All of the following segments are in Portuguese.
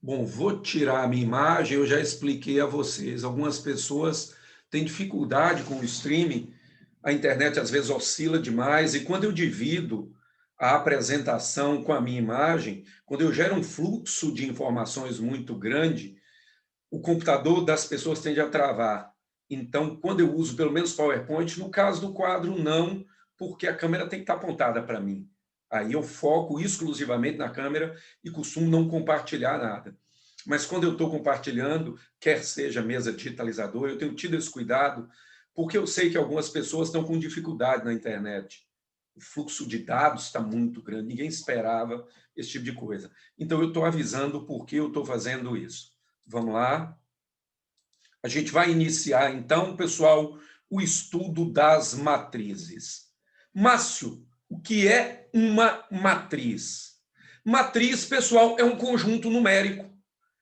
Bom, vou tirar a minha imagem, eu já expliquei a vocês. Algumas pessoas têm dificuldade com o streaming, a internet às vezes oscila demais, e quando eu divido a apresentação com a minha imagem, quando eu gero um fluxo de informações muito grande, o computador das pessoas tende a travar. Então, quando eu uso pelo menos PowerPoint, no caso do quadro, não, porque a câmera tem que estar apontada para mim. Aí eu foco exclusivamente na câmera e costumo não compartilhar nada. Mas quando eu estou compartilhando, quer seja mesa digitalizadora, eu tenho tido esse cuidado, porque eu sei que algumas pessoas estão com dificuldade na internet. O fluxo de dados está muito grande, ninguém esperava esse tipo de coisa. Então, eu estou avisando por que eu estou fazendo isso. Vamos lá. A gente vai iniciar, então, pessoal, o estudo das matrizes. Márcio, o que é uma matriz? Matriz, pessoal, é um conjunto numérico.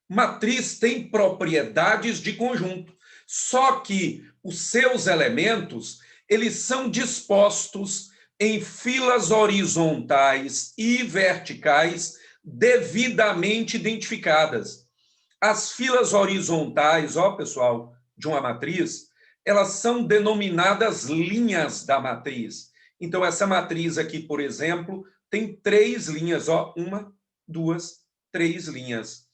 Matriz tem propriedades de conjunto, só que os seus elementos, eles são dispostos em filas horizontais e verticais devidamente identificadas. As filas horizontais, ó, pessoal, de uma matriz, elas são denominadas linhas da matriz. Então, essa matriz aqui, por exemplo, tem 3 linhas, ó, 1, 2, 3 linhas.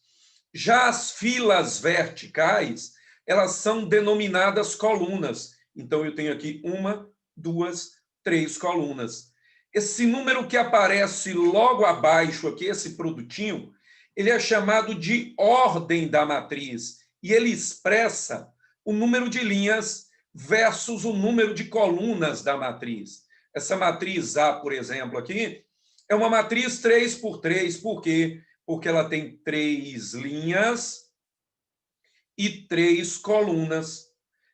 Já as filas verticais, elas são denominadas colunas. Então, eu tenho aqui 1, 2, 3 colunas. Esse número que aparece logo abaixo aqui, esse produtinho, ele é chamado de ordem da matriz, e ele expressa o número de linhas versus o número de colunas da matriz. Essa matriz A, por exemplo, aqui, é uma matriz 3 por 3, por quê? Porque ela tem 3 linhas e 3 colunas.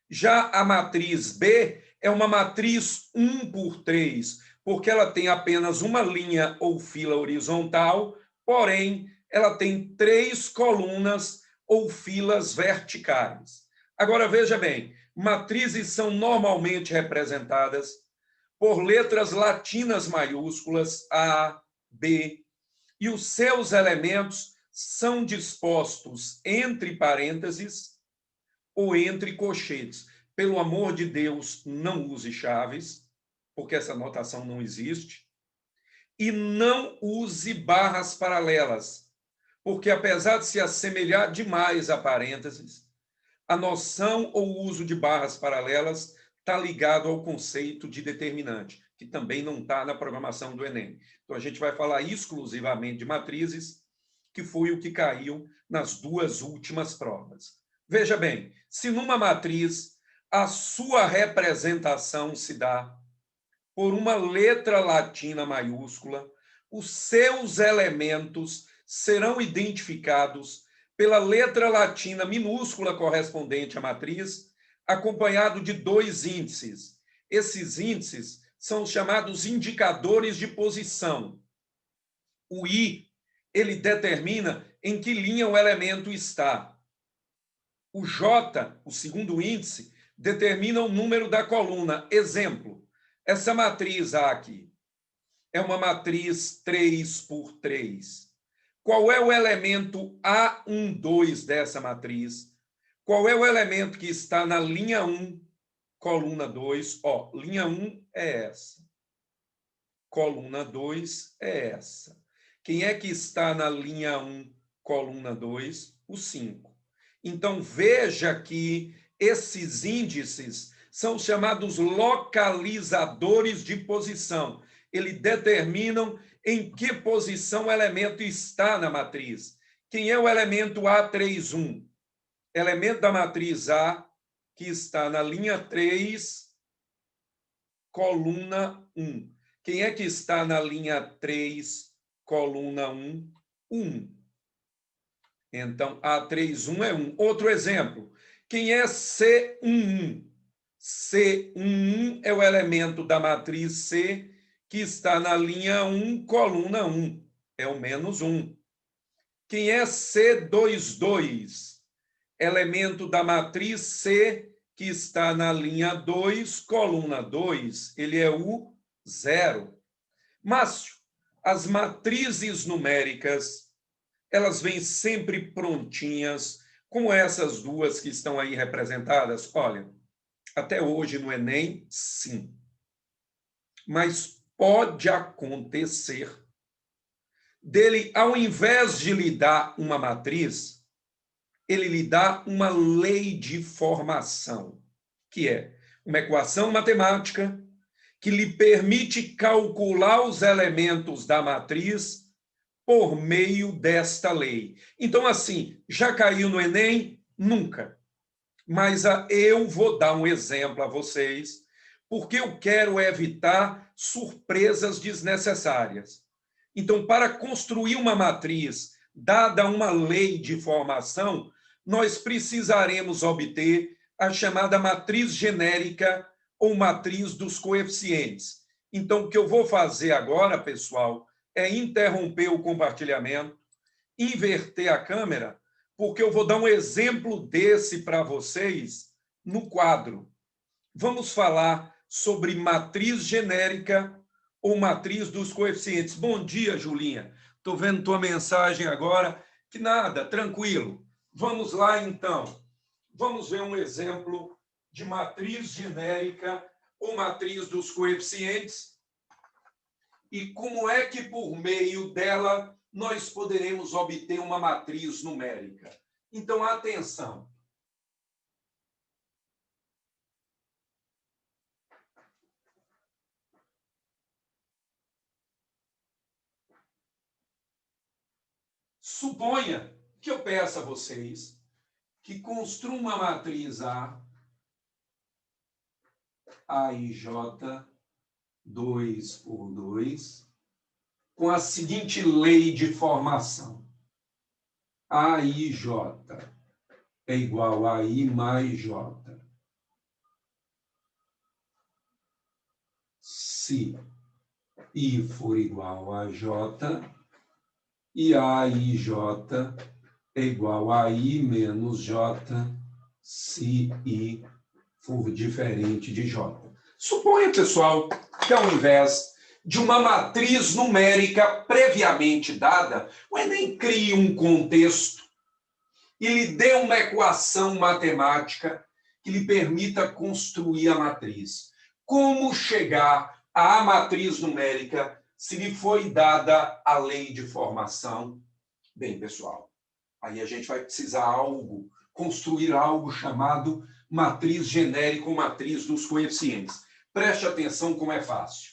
Já a matriz B é uma matriz 1 por 3, porque ela tem apenas uma linha ou fila horizontal, porém, ela tem 3 colunas ou filas verticais. Agora, veja bem, matrizes são normalmente representadas por letras latinas maiúsculas, A, B, e os seus elementos são dispostos entre parênteses ou entre colchetes. Pelo amor de Deus, não use chaves, porque essa notação não existe. E não use barras paralelas, porque apesar de se assemelhar demais a parênteses, a noção ou uso de barras paralelas está ligado ao conceito de determinante, que também não está na programação do Enem. Então, a gente vai falar exclusivamente de matrizes, que foi o que caiu nas 2 últimas provas. Veja bem, se numa matriz a sua representação se dá por uma letra latina maiúscula, os seus elementos serão identificados pela letra latina minúscula correspondente à matriz, acompanhado de 2 índices. Esses índices são os chamados indicadores de posição. O I, ele determina em que linha o elemento está. O J, o segundo índice, determina o número da coluna. Exemplo, essa matriz A aqui é uma matriz 3 por 3. Qual é o elemento A12 dessa matriz? Qual é o elemento que está na linha 1, coluna 2? Ó, linha 1 é essa. Coluna 2 é essa. Quem é que está na linha 1, coluna 2? O 5. Então, veja que esses índices são chamados localizadores de posição. Eles determinam em que posição o elemento está na matriz. Quem é o elemento A31? Elemento da matriz A, que está na linha 3, coluna 1. Quem é que está na linha 3, coluna 1? 1. Então, A31 é 1. Outro exemplo. Quem é C11? C11 é o elemento da matriz C que está na linha 1, coluna 1. É o menos 1. Quem é C22? Elemento da matriz C que está na linha 2, coluna 2. Ele é o 0. Márcio, as matrizes numéricas, elas vêm sempre prontinhas, como essas duas que estão aí representadas. Olha, até hoje no Enem, sim. Mas pode acontecer dele, ao invés de lhe dar uma matriz, ele lhe dá uma lei de formação, que é uma equação matemática que lhe permite calcular os elementos da matriz por meio desta lei. Então, assim, já caiu no Enem? Nunca. Mas eu vou dar um exemplo a vocês, porque eu quero evitar surpresas desnecessárias. Então, para construir uma matriz dada uma lei de formação, nós precisaremos obter a chamada matriz genérica ou matriz dos coeficientes. Então, o que eu vou fazer agora, pessoal, é interromper o compartilhamento, inverter a câmera, porque eu vou dar um exemplo desse para vocês no quadro. Vamos falar sobre matriz genérica ou matriz dos coeficientes. Bom dia, Julinha. Estou vendo tua mensagem agora. Que nada, tranquilo. Vamos lá, então. Vamos ver um exemplo de matriz genérica ou matriz dos coeficientes e como é que, por meio dela, nós poderemos obter uma matriz numérica. Então, atenção. Suponha que eu peça a vocês que construam uma matriz A e J, 2 por 2, com a seguinte lei de formação. AIJ é igual a I mais J. Se I for igual a J, e AIJ é igual a I menos J, se I for diferente de J. Suponha, pessoal, que ao invés de uma matriz numérica previamente dada, o Enem crie um contexto e lhe dê uma equação matemática que lhe permita construir a matriz. Como chegar à matriz numérica se lhe foi dada a lei de formação? Bem, pessoal, aí a gente vai precisar construir algo chamado matriz genérica ou matriz dos coeficientes. Preste atenção como é fácil.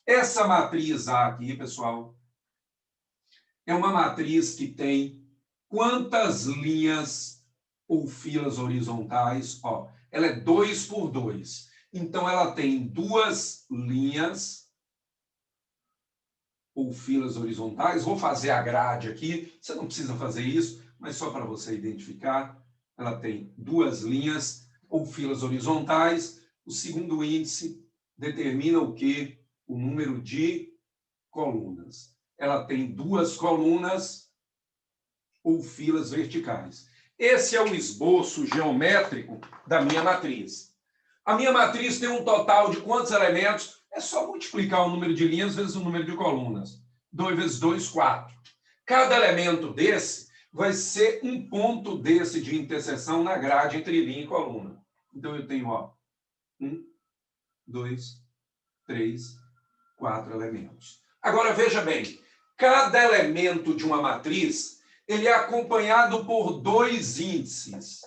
Essa matriz A aqui, pessoal, é uma matriz que tem quantas linhas ou filas horizontais? Ó, ela é 2 por 2. Então, ela tem duas linhas ou filas horizontais. Vou fazer a grade aqui. Você não precisa fazer isso, mas só para você identificar. Ela tem duas linhas ou filas horizontais. O segundo índice determina o quê? O número de colunas. Ela tem duas colunas ou filas verticais. Esse é o esboço geométrico da minha matriz. A minha matriz tem um total de quantos elementos? É só multiplicar o número de linhas vezes o número de colunas. 2 vezes 2, 4. Cada elemento desse vai ser um ponto desse de interseção na grade entre linha e coluna. Então, eu tenho, ó, 1, 2, 3, 4 elementos. Agora, veja bem, cada elemento de uma matriz ele é acompanhado por dois índices,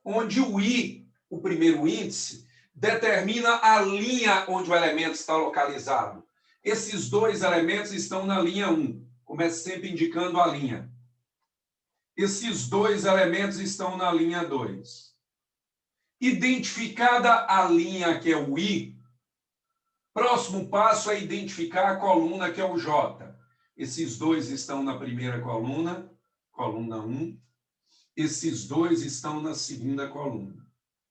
onde o I, o primeiro índice, determina a linha onde o elemento está localizado. Esses dois elementos estão na linha 1, começa sempre indicando a linha. Esses dois elementos estão na linha 2. Identificada a linha, que é o I, próximo passo é identificar a coluna, que é o J. Esses dois estão na primeira coluna, coluna 1. Esses dois estão na segunda coluna,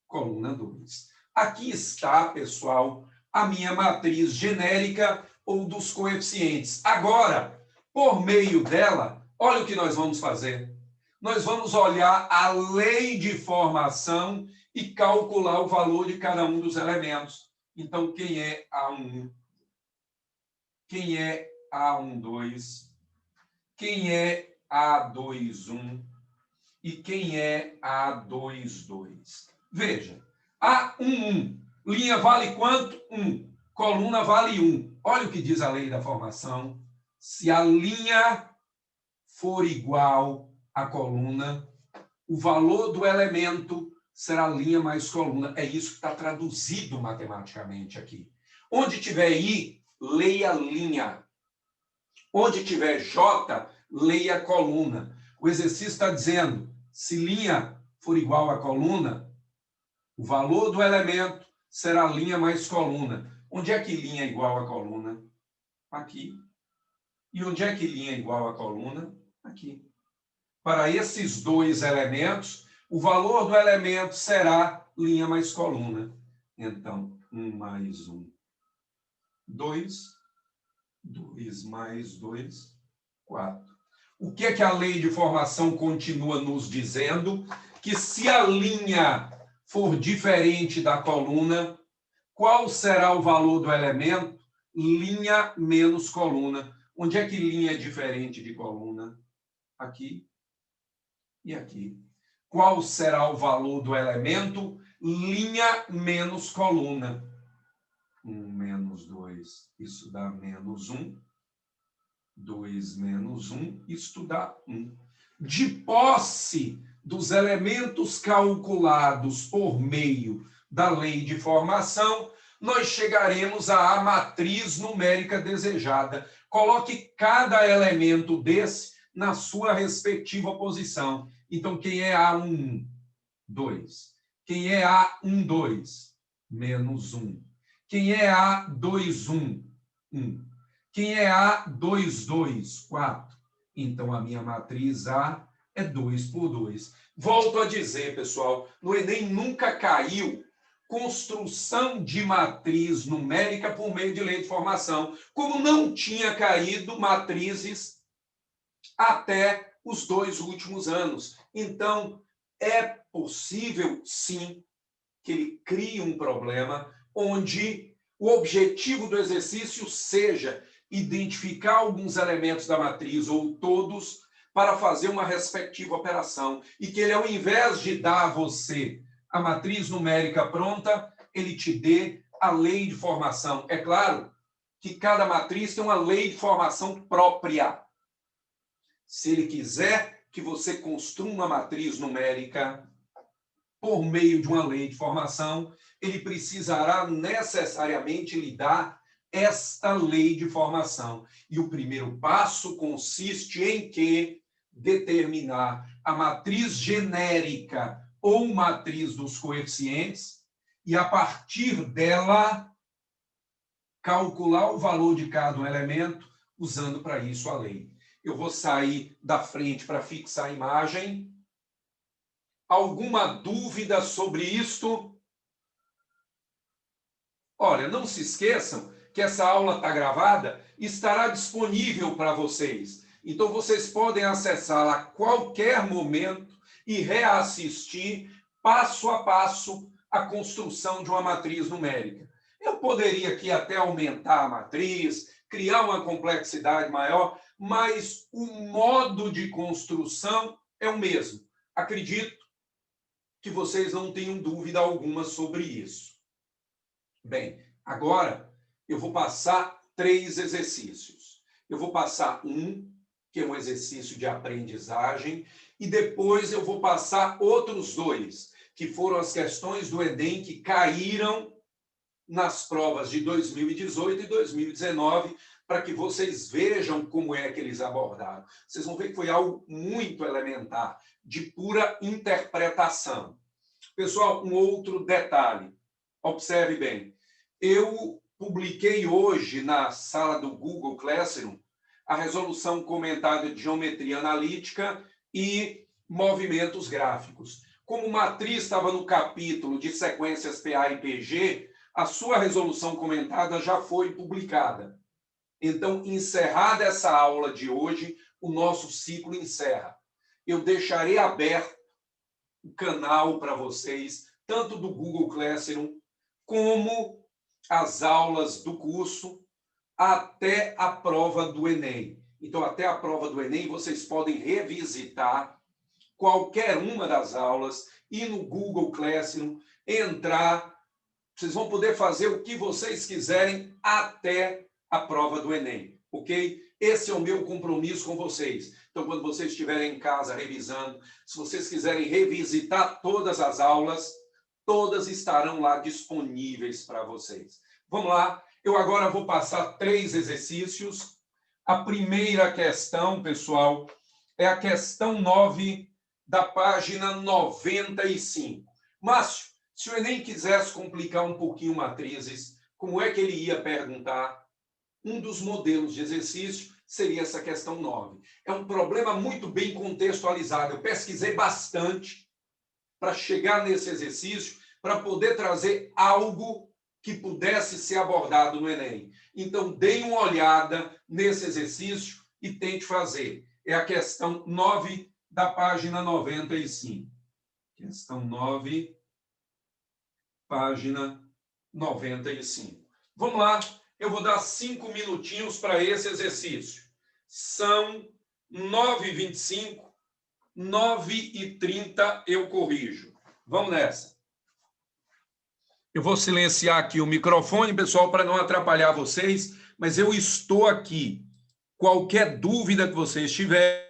coluna 2. Aqui está, pessoal, a minha matriz genérica ou dos coeficientes. Agora, por meio dela, olha o que nós vamos fazer. Nós vamos olhar a lei de formação e calcular o valor de cada um dos elementos. Então, quem é A1? Quem é A12? Quem é A21 e quem é A22. Veja, A11, linha vale quanto? 1. Coluna vale 1. Olha o que diz a lei da formação. Se a linha for igual à coluna, o valor do elemento será linha mais coluna. É isso que está traduzido matematicamente aqui. Onde tiver I, leia linha. Onde tiver J, leia coluna. O exercício está dizendo, se linha for igual à coluna, o valor do elemento será linha mais coluna. Onde é que linha é igual a coluna? Aqui. E onde é que linha é igual a coluna? Aqui. Para esses dois elementos, o valor do elemento será linha mais coluna. Então, 1 mais 1, 2. 2 mais 2, 4. O que é que a lei de formação continua nos dizendo? Que se a linha for diferente da coluna, qual será o valor do elemento? Linha menos coluna. Onde é que linha é diferente de coluna? Aqui e aqui. Qual será o valor do elemento? Linha menos coluna. 1 menos 2, isso dá menos 1. 2 menos 1, isto dá 1. De posse dos elementos calculados por meio da lei de formação, nós chegaremos à matriz numérica desejada. Coloque cada elemento desse na sua respectiva posição. Então, quem é A11? 2. Quem é A12? Menos 1. Quem é A21? 1. Quem é A22? 4. Então, a minha matriz A é 2 por 2. Volto a dizer, pessoal, no Enem nunca caiu construção de matriz numérica por meio de lei de formação, como não tinha caído matrizes até os 2 últimos anos. Então, é possível, sim, que ele crie um problema onde o objetivo do exercício seja identificar alguns elementos da matriz ou todos para fazer uma respectiva operação e que ele, ao invés de dar a você a matriz numérica pronta, ele te dê a lei de formação. É claro que cada matriz tem uma lei de formação própria. Se ele quiser que você construa uma matriz numérica por meio de uma lei de formação, ele precisará necessariamente lhe dar esta lei de formação. E o primeiro passo consiste em que determinar a matriz genérica ou matriz dos coeficientes e, a partir dela, calcular o valor de cada elemento, usando para isso a lei. Eu vou sair da frente para fixar a imagem. Alguma dúvida sobre isto? Olha, não se esqueçam que essa aula está gravada e estará disponível para vocês. Então, vocês podem acessá-la a qualquer momento e reassistir passo a passo a construção de uma matriz numérica. Eu poderia aqui até aumentar a matriz, criar uma complexidade maior, mas o modo de construção é o mesmo. Acredito que vocês não tenham dúvida alguma sobre isso. Bem, agora eu vou passar 3 exercícios. Eu vou passar um, que é um exercício de aprendizagem, e depois eu vou passar outros 2, que foram as questões do Enem que caíram nas provas de 2018 e 2019, para que vocês vejam como é que eles abordaram. Vocês vão ver que foi algo muito elementar, de pura interpretação. Pessoal, um outro detalhe. Observe bem. Eu publiquei hoje na sala do Google Classroom a resolução comentada de geometria analítica e movimentos gráficos. Como matriz estava no capítulo de sequências PA e PG, a sua resolução comentada já foi publicada. Então, encerrada essa aula de hoje, o nosso ciclo encerra. Eu deixarei aberto o canal para vocês, tanto do Google Classroom, como as aulas do curso, até a prova do Enem. Então, até a prova do Enem, vocês podem revisitar qualquer uma das aulas, ir no Google Classroom, entrar, vocês vão poder fazer o que vocês quiserem até a prova do Enem, ok? Esse é o meu compromisso com vocês. Então, quando vocês estiverem em casa revisando, se vocês quiserem revisitar todas as aulas, todas estarão lá disponíveis para vocês. Vamos lá, eu agora vou passar 3 exercícios. A primeira questão, pessoal, é a questão 9 da página 95. Márcio, se o Enem quisesse complicar um pouquinho matrizes, como é que ele ia perguntar? Um dos modelos de exercício seria essa questão 9. É um problema muito bem contextualizado. Eu pesquisei bastante para chegar nesse exercício, para poder trazer algo que pudesse ser abordado no Enem. Então, deem uma olhada nesse exercício e tente fazer. É a questão 9 da página 95. Questão 9, página 95. Vamos lá, eu vou dar 5 minutinhos para esse exercício. São 9h25, 9h30 eu corrijo. Vamos nessa. Eu vou silenciar aqui o microfone, pessoal, para não atrapalhar vocês, mas eu estou aqui. Qualquer dúvida que vocês tiverem,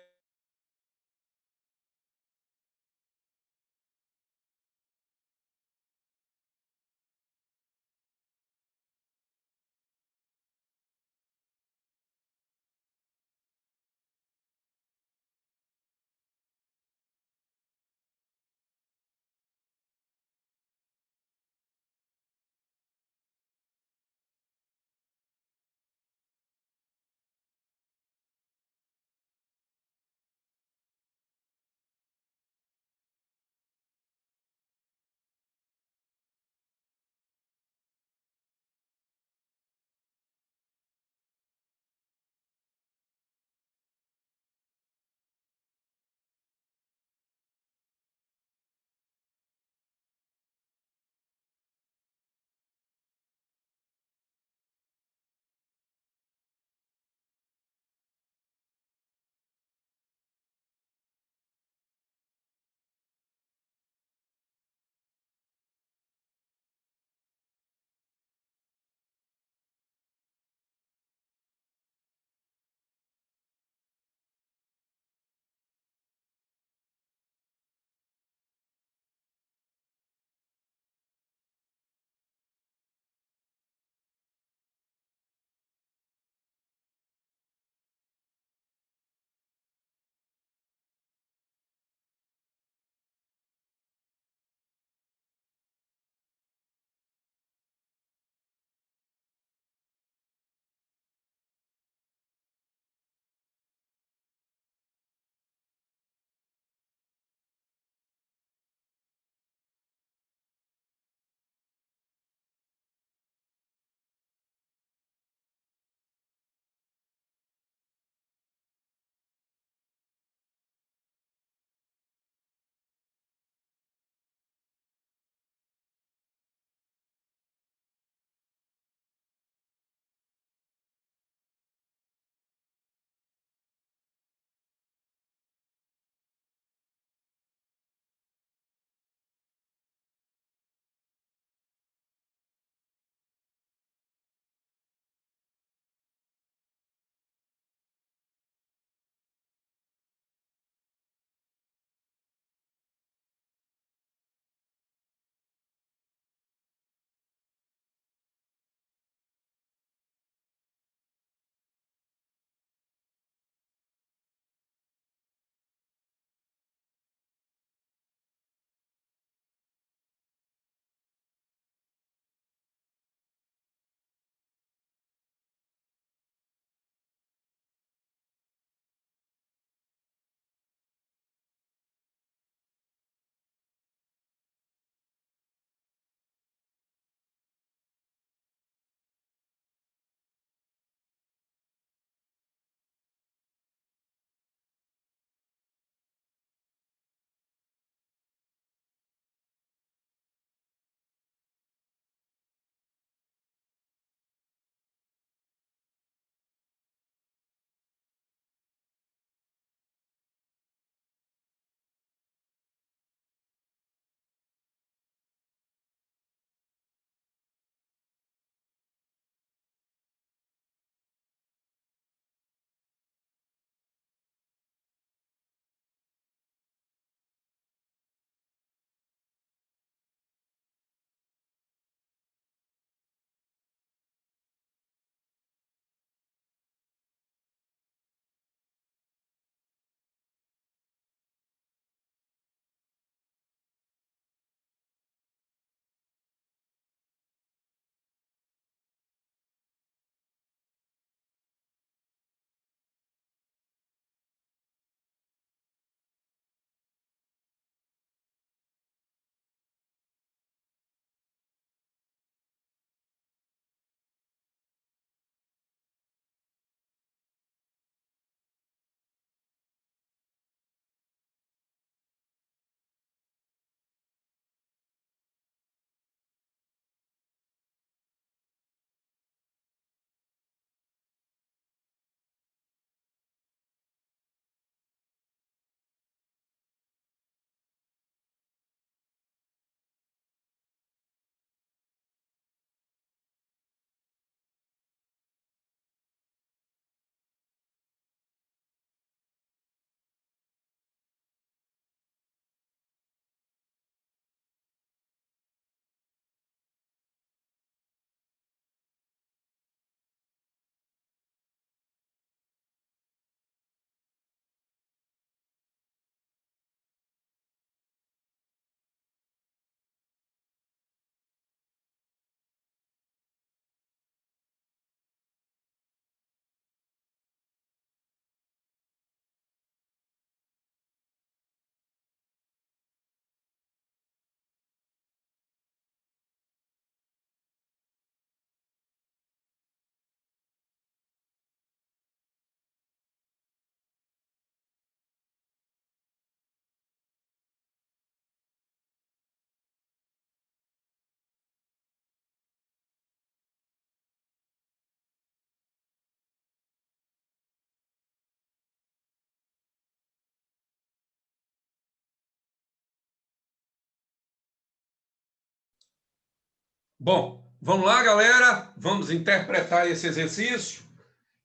Bom, vamos lá, galera. Vamos interpretar esse exercício.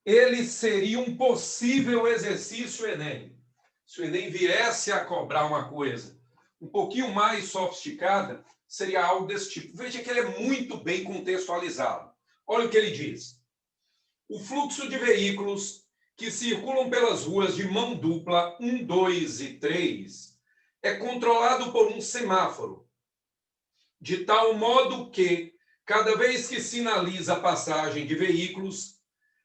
Ele seria um possível exercício Enem. Se o Enem viesse a cobrar uma coisa um pouquinho mais sofisticada, seria algo desse tipo. Veja que ele é muito bem contextualizado. Olha o que ele diz. O fluxo de veículos que circulam pelas ruas de mão dupla 1, 2 e 3 é controlado por um semáforo, de tal modo que, cada vez que sinaliza a passagem de veículos,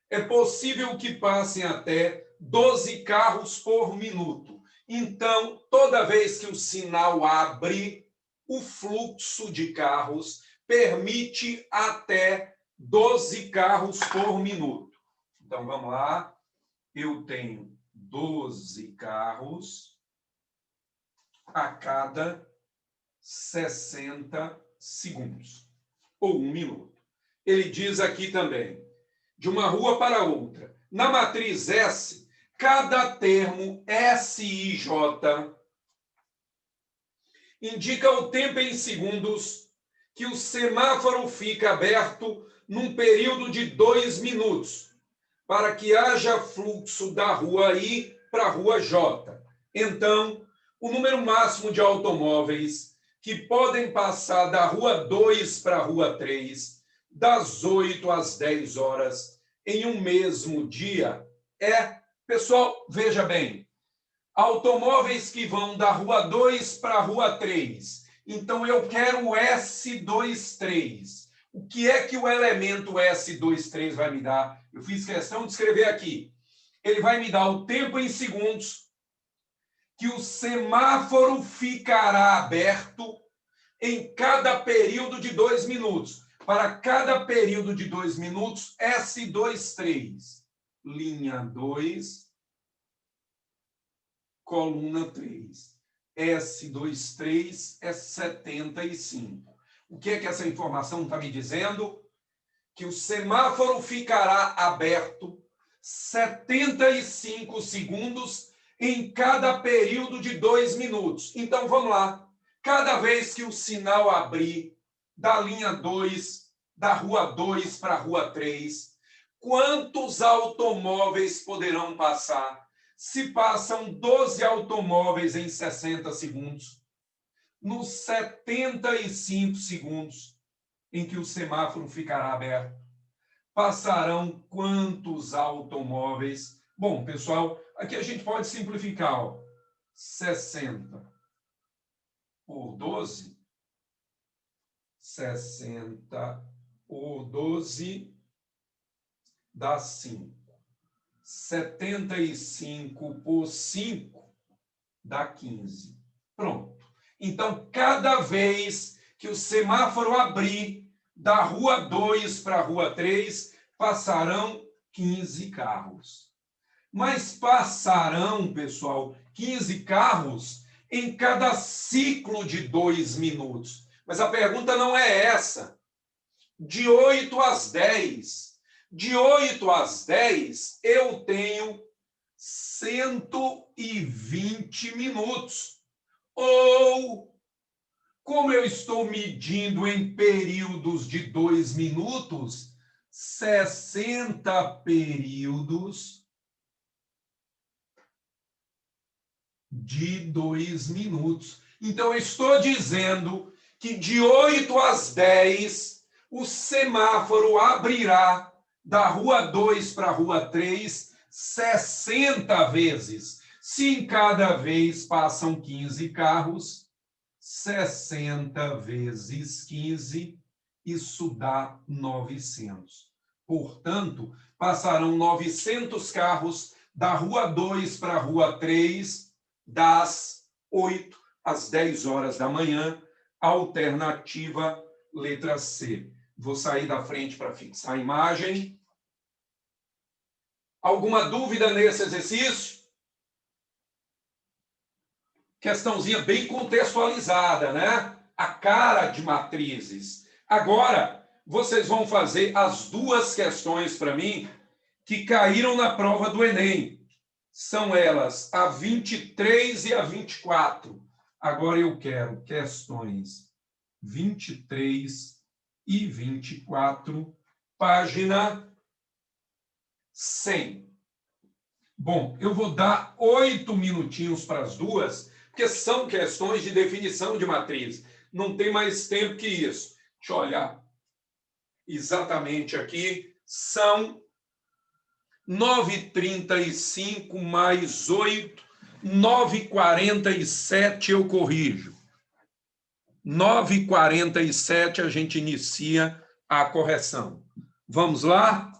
é possível que passem até 12 carros por minuto. Então, toda vez que o sinal abre, o fluxo de carros permite até 12 carros por minuto. Então, vamos lá. Eu tenho 12 carros a cada 60 segundos, ou 1 minuto. Ele diz aqui também, de uma rua para outra. Na matriz S, cada termo S e J indica o tempo em segundos que o semáforo fica aberto num período de 2 minutos, para que haja fluxo da rua I para a rua J. Então, o número máximo de automóveis que podem passar da rua 2 para a rua 3, das 8 às 10 horas, em um mesmo dia, é, pessoal, veja bem, automóveis que vão da rua 2 para a rua 3. Então, eu quero o S23. O que é que o elemento S23 vai me dar? Eu fiz questão de escrever aqui. Ele vai me dar o tempo em segundos que o semáforo ficará aberto em cada período de 2 minutos. Para cada período de 2 minutos, S23. Linha 2, coluna 3. S23 é 75. O que é que essa informação está me dizendo? Que o semáforo ficará aberto 75 segundos em cada período de 2 minutos. Então, vamos lá. Cada vez que o sinal abrir da linha 2, da rua 2 para a rua 3, quantos automóveis poderão passar? Se passam 12 automóveis em 60 segundos, nos 75 segundos em que o semáforo ficará aberto, passarão quantos automóveis? Bom, pessoal, aqui a gente pode simplificar, ó. 60 por 12, 60 por 12 dá 5. 75 por 5 dá 15. Pronto. Então, cada vez que o semáforo abrir da rua 2 para a rua 3, passarão 15 carros. Mas passarão, pessoal, 15 carros em cada ciclo de 2 minutos. Mas a pergunta não é essa. De 8 às 10. De 8 às 10, eu tenho 120 minutos. Ou, como eu estou medindo em períodos de 2 minutos, 60 períodos de 2 minutos. Então, eu estou dizendo que de 8 às 10, o semáforo abrirá da rua 2 para a rua 3, 60 vezes. Se em cada vez passam 15 carros, 60 vezes 15, isso dá 900. Portanto, passarão 900 carros da rua 2 para a rua 3, das 8 às 10 horas da manhã, alternativa letra C. Vou sair da frente para fixar a imagem. Alguma dúvida nesse exercício? Questãozinha bem contextualizada, né? A cara de matrizes. Agora, vocês vão fazer as duas questões para mim que caíram na prova do Enem. São elas a 23 e a 24. Agora eu quero questões 23 e 24, página 100. Bom, eu vou dar 8 minutinhos para as duas, porque são questões de definição de matriz. Não tem mais tempo que isso. Deixa eu olhar exatamente aqui. São 9h35 mais 8, 9h47 eu corrijo. 9h47 a gente inicia a correção. Vamos lá?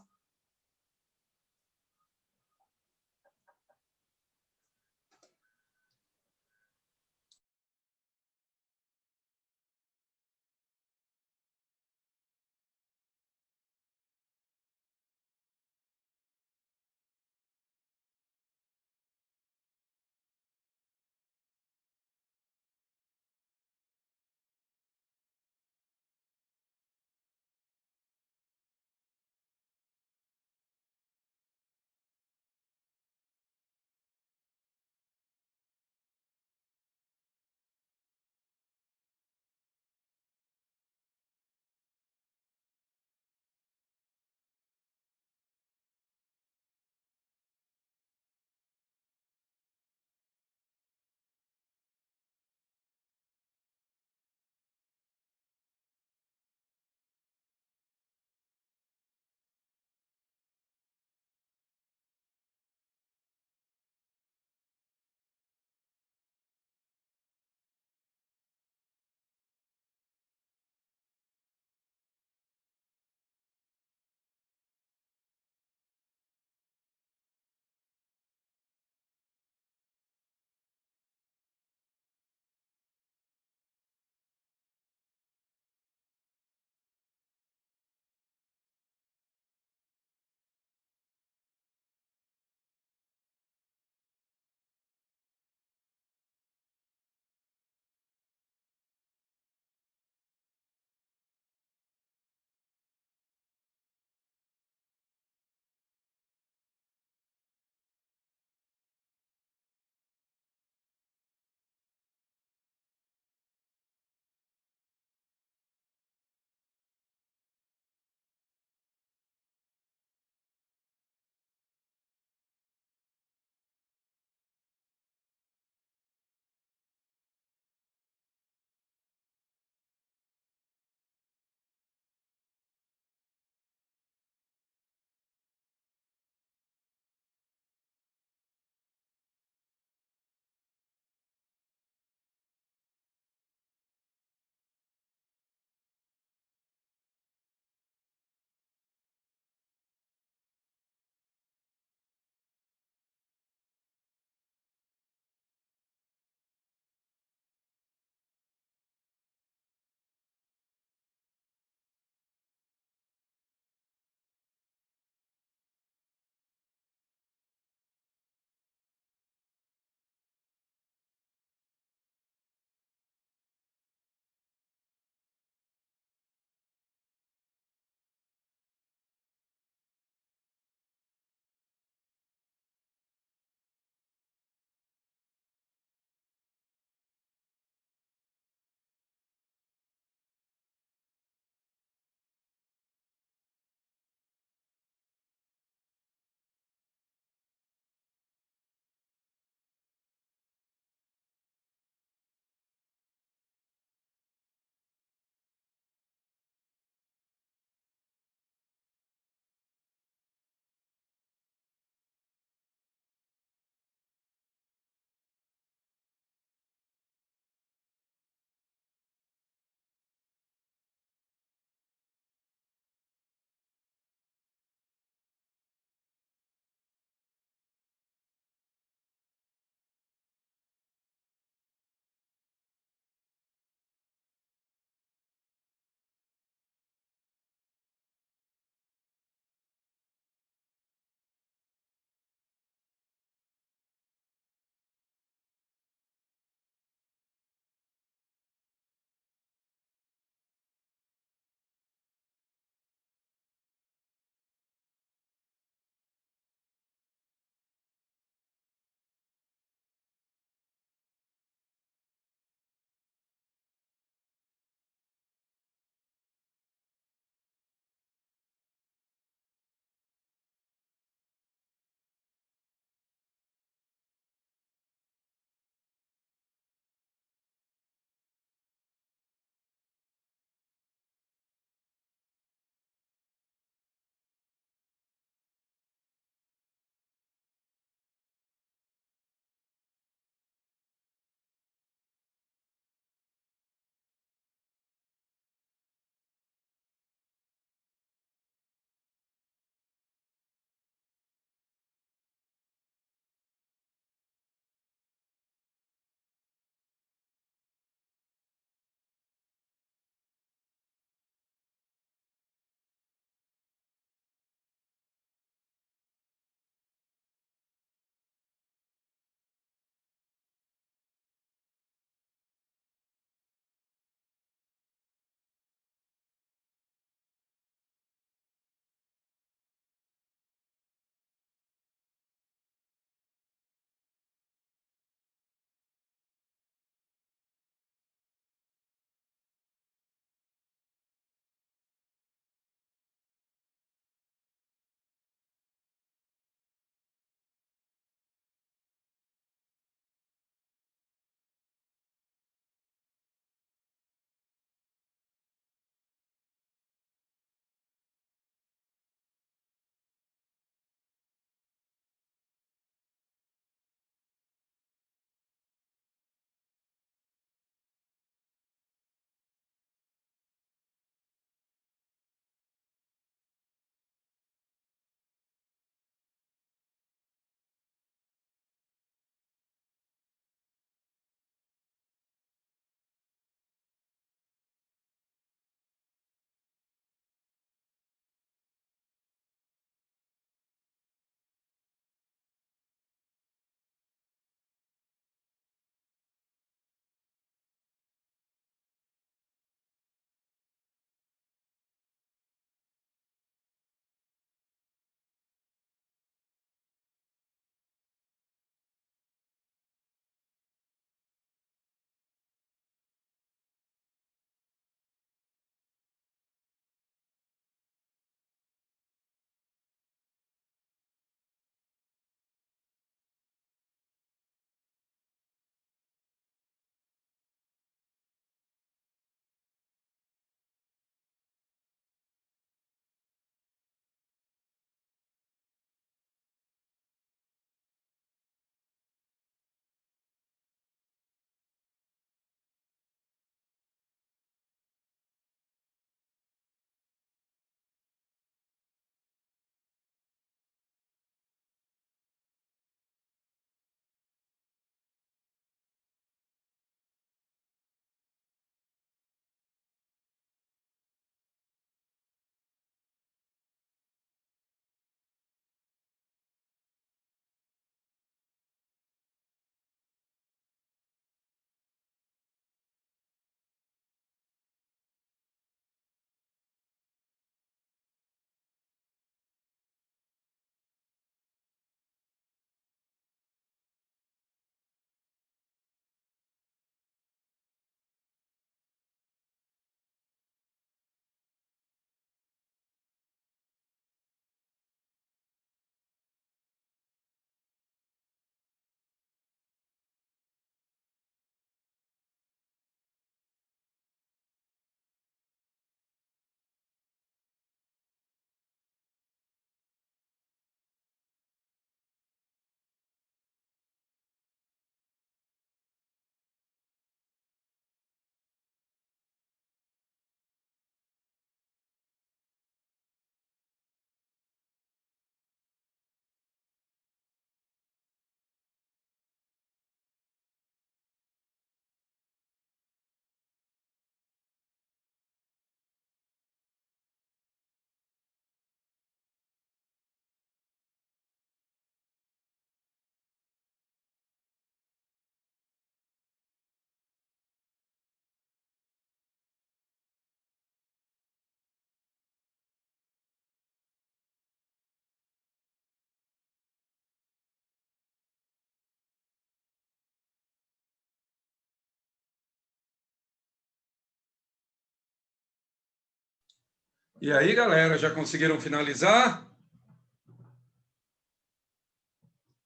E aí, galera, já conseguiram finalizar?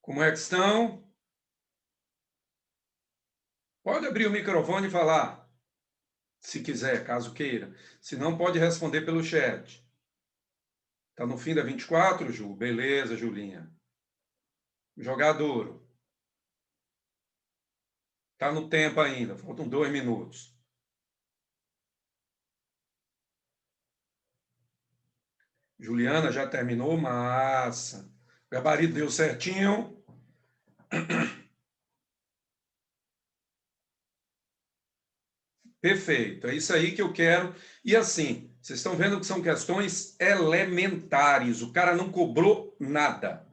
Como é que estão? Pode abrir o microfone e falar, se quiser, caso queira. Se não, pode responder pelo chat. Está no fim da 24, Ju? Beleza, Julinha. Jogador. Está no tempo ainda, faltam 2 minutos. Juliana, já terminou? Massa. O gabarito deu certinho. Perfeito, é isso aí que eu quero. E assim, vocês estão vendo que são questões elementares. O cara não cobrou nada.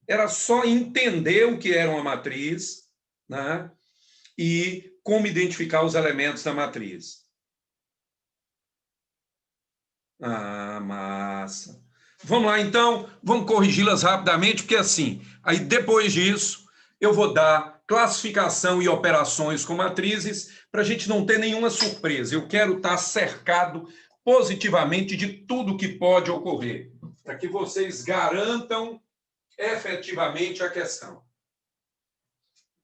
Era só entender o que era uma matriz, né? E como identificar os elementos da matriz. Ah, massa. Vamos lá, então, vamos corrigi-las rapidamente, porque assim, aí depois disso, eu vou dar classificação e operações com matrizes, para a gente não ter nenhuma surpresa. Eu quero estar cercado positivamente de tudo que pode ocorrer, para que vocês garantam efetivamente a questão.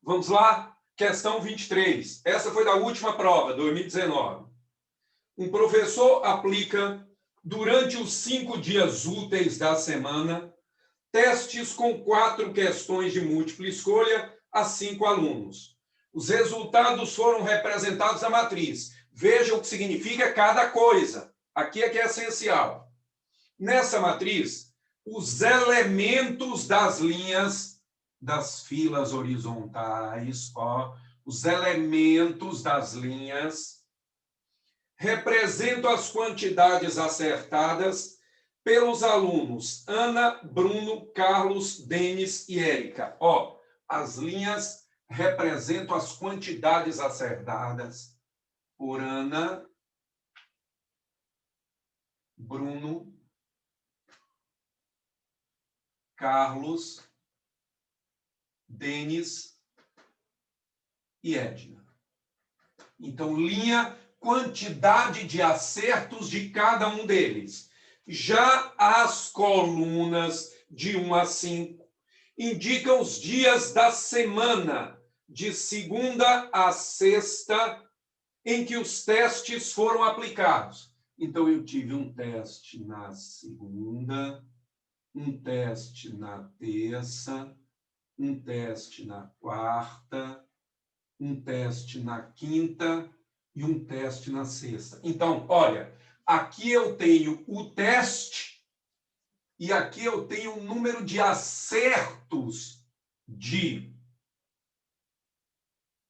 Vamos lá? Questão 23. Essa foi da última prova, 2019. Um professor aplica, durante os 5 dias úteis da semana, testes com 4 questões de múltipla escolha a 5 alunos. Os resultados foram representados na matriz. Veja o que significa cada coisa. Aqui é que é essencial. Nessa matriz, os elementos das linhas das filas horizontais, ó, os elementos das linhas representam as quantidades acertadas pelos alunos Ana, Bruno, Carlos, Denis e Érica. Ó, as linhas representam as quantidades acertadas por Ana, Bruno, Carlos, Denis e Edna. Então, linha, quantidade de acertos de cada um deles. Já as colunas de 1 a 5 indicam os dias da semana, de segunda a sexta, em que os testes foram aplicados. Então, eu tive um teste na segunda, um teste na terça, um teste na quarta, um teste na quinta e um teste na sexta. Então, olha, aqui eu tenho o teste e aqui eu tenho o número de acertos de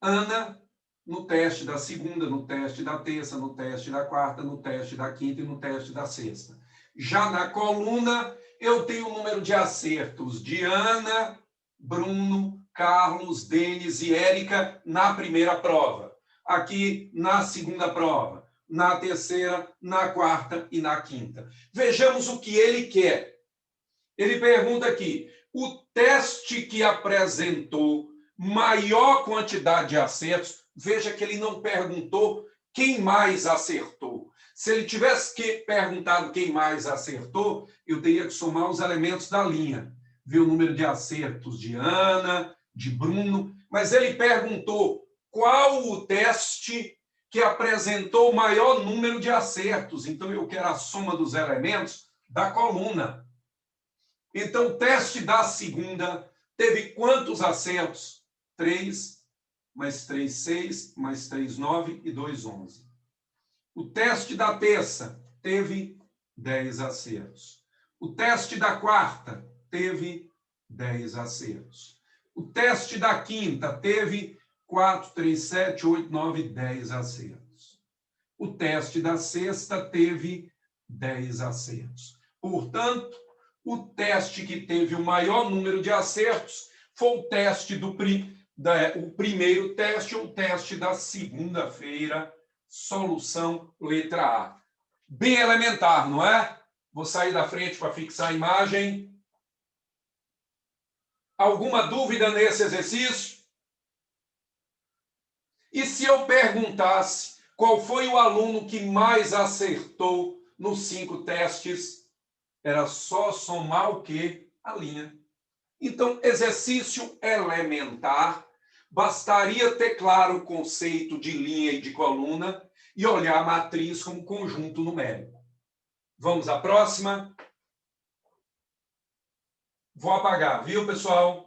Ana no teste da segunda, no teste da terça, no teste da quarta, no teste da quinta e no teste da sexta. Já na coluna, eu tenho o número de acertos de Ana, Bruno, Carlos, Denis e Érica na primeira prova. Aqui na segunda prova, na terceira, na quarta e na quinta. Vejamos o que ele quer. Ele pergunta aqui, o teste que apresentou maior quantidade de acertos, veja que ele não perguntou quem mais acertou. Se ele tivesse perguntado quem mais acertou, eu teria que somar os elementos da linha. Ver o número de acertos de Ana, de Bruno, mas ele perguntou qual o teste que apresentou o maior número de acertos. Então, eu quero a soma dos elementos da coluna. Então, o teste da segunda teve quantos acertos? 3, mais 3, 6, mais 3, 9 e 2, 11. O teste da terça teve 10 acertos. O teste da quarta teve 10 acertos. O teste da quinta teve 4, 3, 7, 8, 9, 10 acertos. O teste da sexta teve 10 acertos. Portanto, o teste que teve o maior número de acertos foi o teste o primeiro teste, o teste da segunda-feira, solução letra A. Bem elementar, não é? Vou sair da frente para fixar a imagem. Alguma dúvida nesse exercício? E se eu perguntasse qual foi o aluno que mais acertou nos 5 testes, era só somar o quê? A linha. Então, exercício elementar, bastaria ter claro o conceito de linha e de coluna e olhar a matriz como conjunto numérico. Vamos à próxima? Vou apagar, viu, pessoal?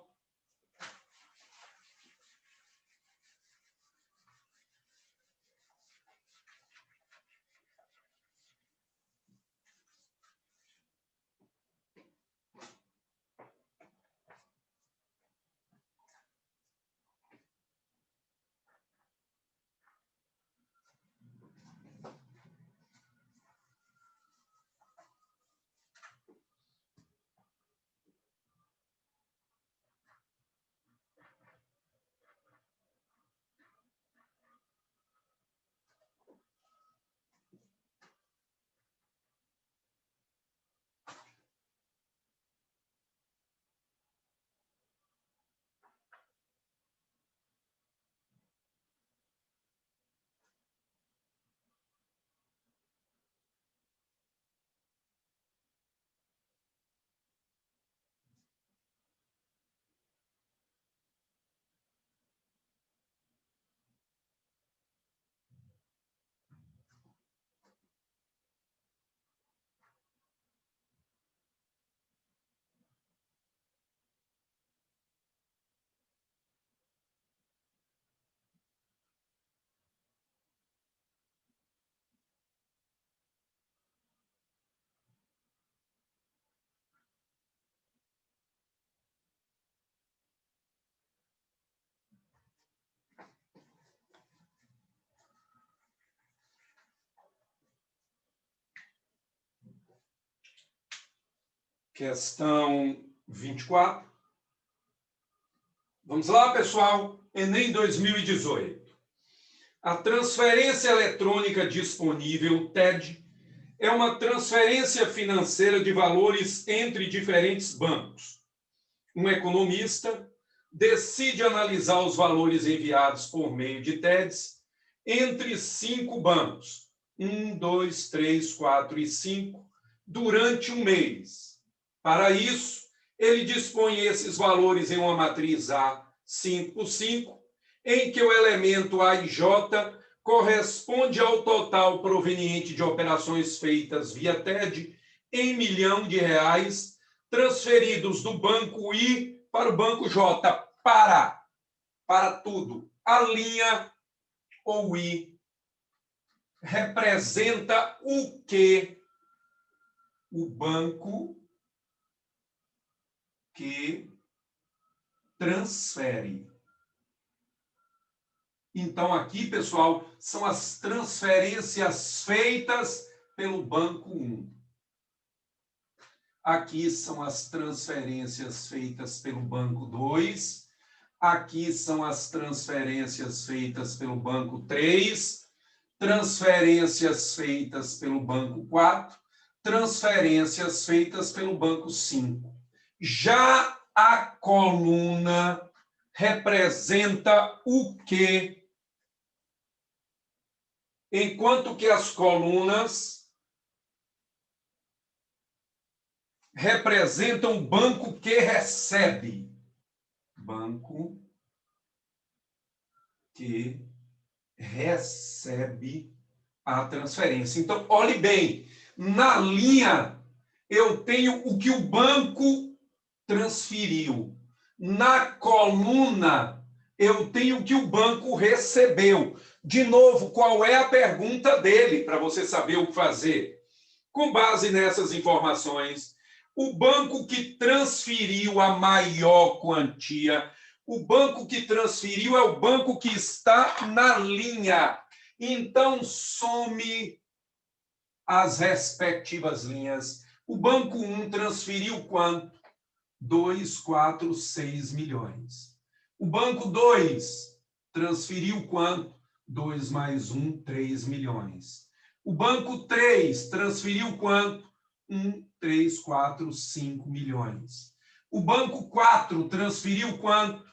Questão 24. Vamos lá, pessoal. Enem 2018. A transferência eletrônica disponível, TED, é uma transferência financeira de valores entre diferentes bancos. Um economista decide analisar os valores enviados por meio de TEDs entre 5 bancos, 1, 2, 3, 4 e 5, durante um mês. Para isso, ele dispõe esses valores em uma matriz A 5 por 5, em que o elemento A e J corresponde ao total proveniente de operações feitas via TED em R$ 1.000.000 transferidos do banco I para o banco J, para tudo. A linha ou I representa o que? O banco que transfere. Então, aqui, pessoal, são as transferências feitas pelo banco 1. Aqui são as transferências feitas pelo banco 2. Aqui são as transferências feitas pelo banco 3. Transferências feitas pelo banco 4. Transferências feitas pelo banco 5. Já a coluna representa o quê? Enquanto que as colunas representam o banco que recebe. Banco que recebe a transferência. Então, olhe bem, na linha eu tenho o que o banco transferiu. Na coluna eu tenho o que o banco recebeu. De novo, qual é a pergunta dele para você saber o que fazer? Com base nessas informações, o banco que transferiu a maior quantia, o banco que transferiu é o banco que está na linha. Então, some as respectivas linhas. O banco 1 transferiu quanto? 2,46 milhões. O banco 2 transferiu quanto? 2 mais 1, 3 milhões. O banco 3 transferiu quanto? 1, 3, 4, 5 milhões. O banco 4 transferiu quanto?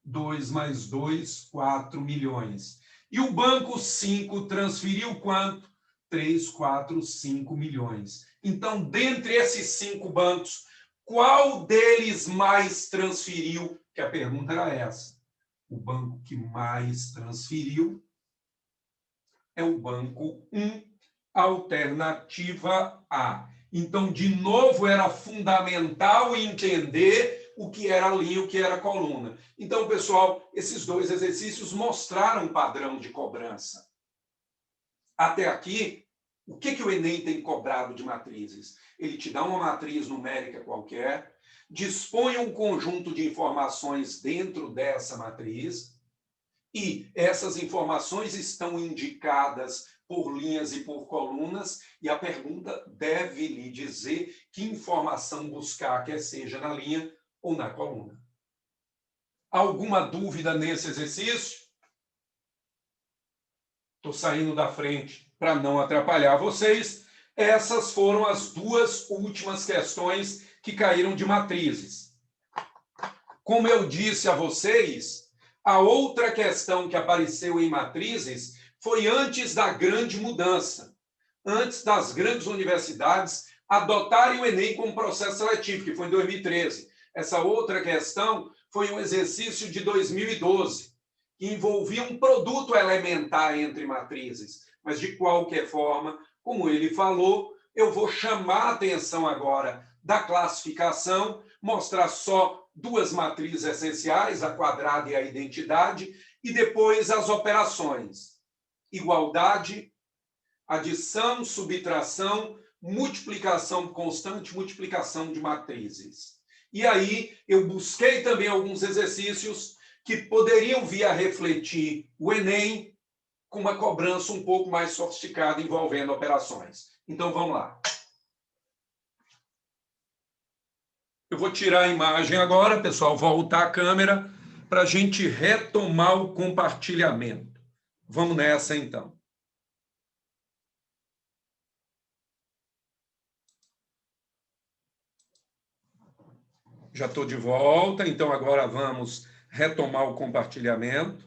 2 mais 2, 4 milhões. E o banco 5 transferiu quanto? 3, 4, 5 milhões. Então, dentre esses 5 bancos, qual deles mais transferiu? Que a pergunta era essa. O banco que mais transferiu é o banco 1, alternativa A. Então, de novo, era fundamental entender o que era linha e o que era coluna. Então, pessoal, esses 2 exercícios mostraram um padrão de cobrança. Até aqui, o que o Enem tem cobrado de matrizes? Ele te dá uma matriz numérica qualquer, dispõe um conjunto de informações dentro dessa matriz, e essas informações estão indicadas por linhas e por colunas, e a pergunta deve lhe dizer que informação buscar, quer seja na linha ou na coluna. Alguma dúvida nesse exercício? Estou saindo da frente para não atrapalhar vocês. Essas foram as 2 últimas questões que caíram de matrizes. Como eu disse a vocês, a outra questão que apareceu em matrizes foi antes da grande mudança, antes das grandes universidades adotarem o Enem como processo seletivo, que foi em 2013. Essa outra questão foi um exercício de 2012, que envolvia um produto elementar entre matrizes. Mas, de qualquer forma, como ele falou, eu vou chamar a atenção agora da classificação, mostrar só 2 matrizes essenciais, a quadrada e a identidade, e depois as operações. Igualdade, adição, subtração, multiplicação constante, multiplicação de matrizes. E aí eu busquei também alguns exercícios que poderiam vir a refletir o Enem com uma cobrança um pouco mais sofisticada envolvendo operações. Então, vamos lá. Eu vou tirar a imagem agora, pessoal, voltar a câmera para a gente retomar o compartilhamento. Vamos nessa, então. Já estou de volta, então agora vamos retomar o compartilhamento.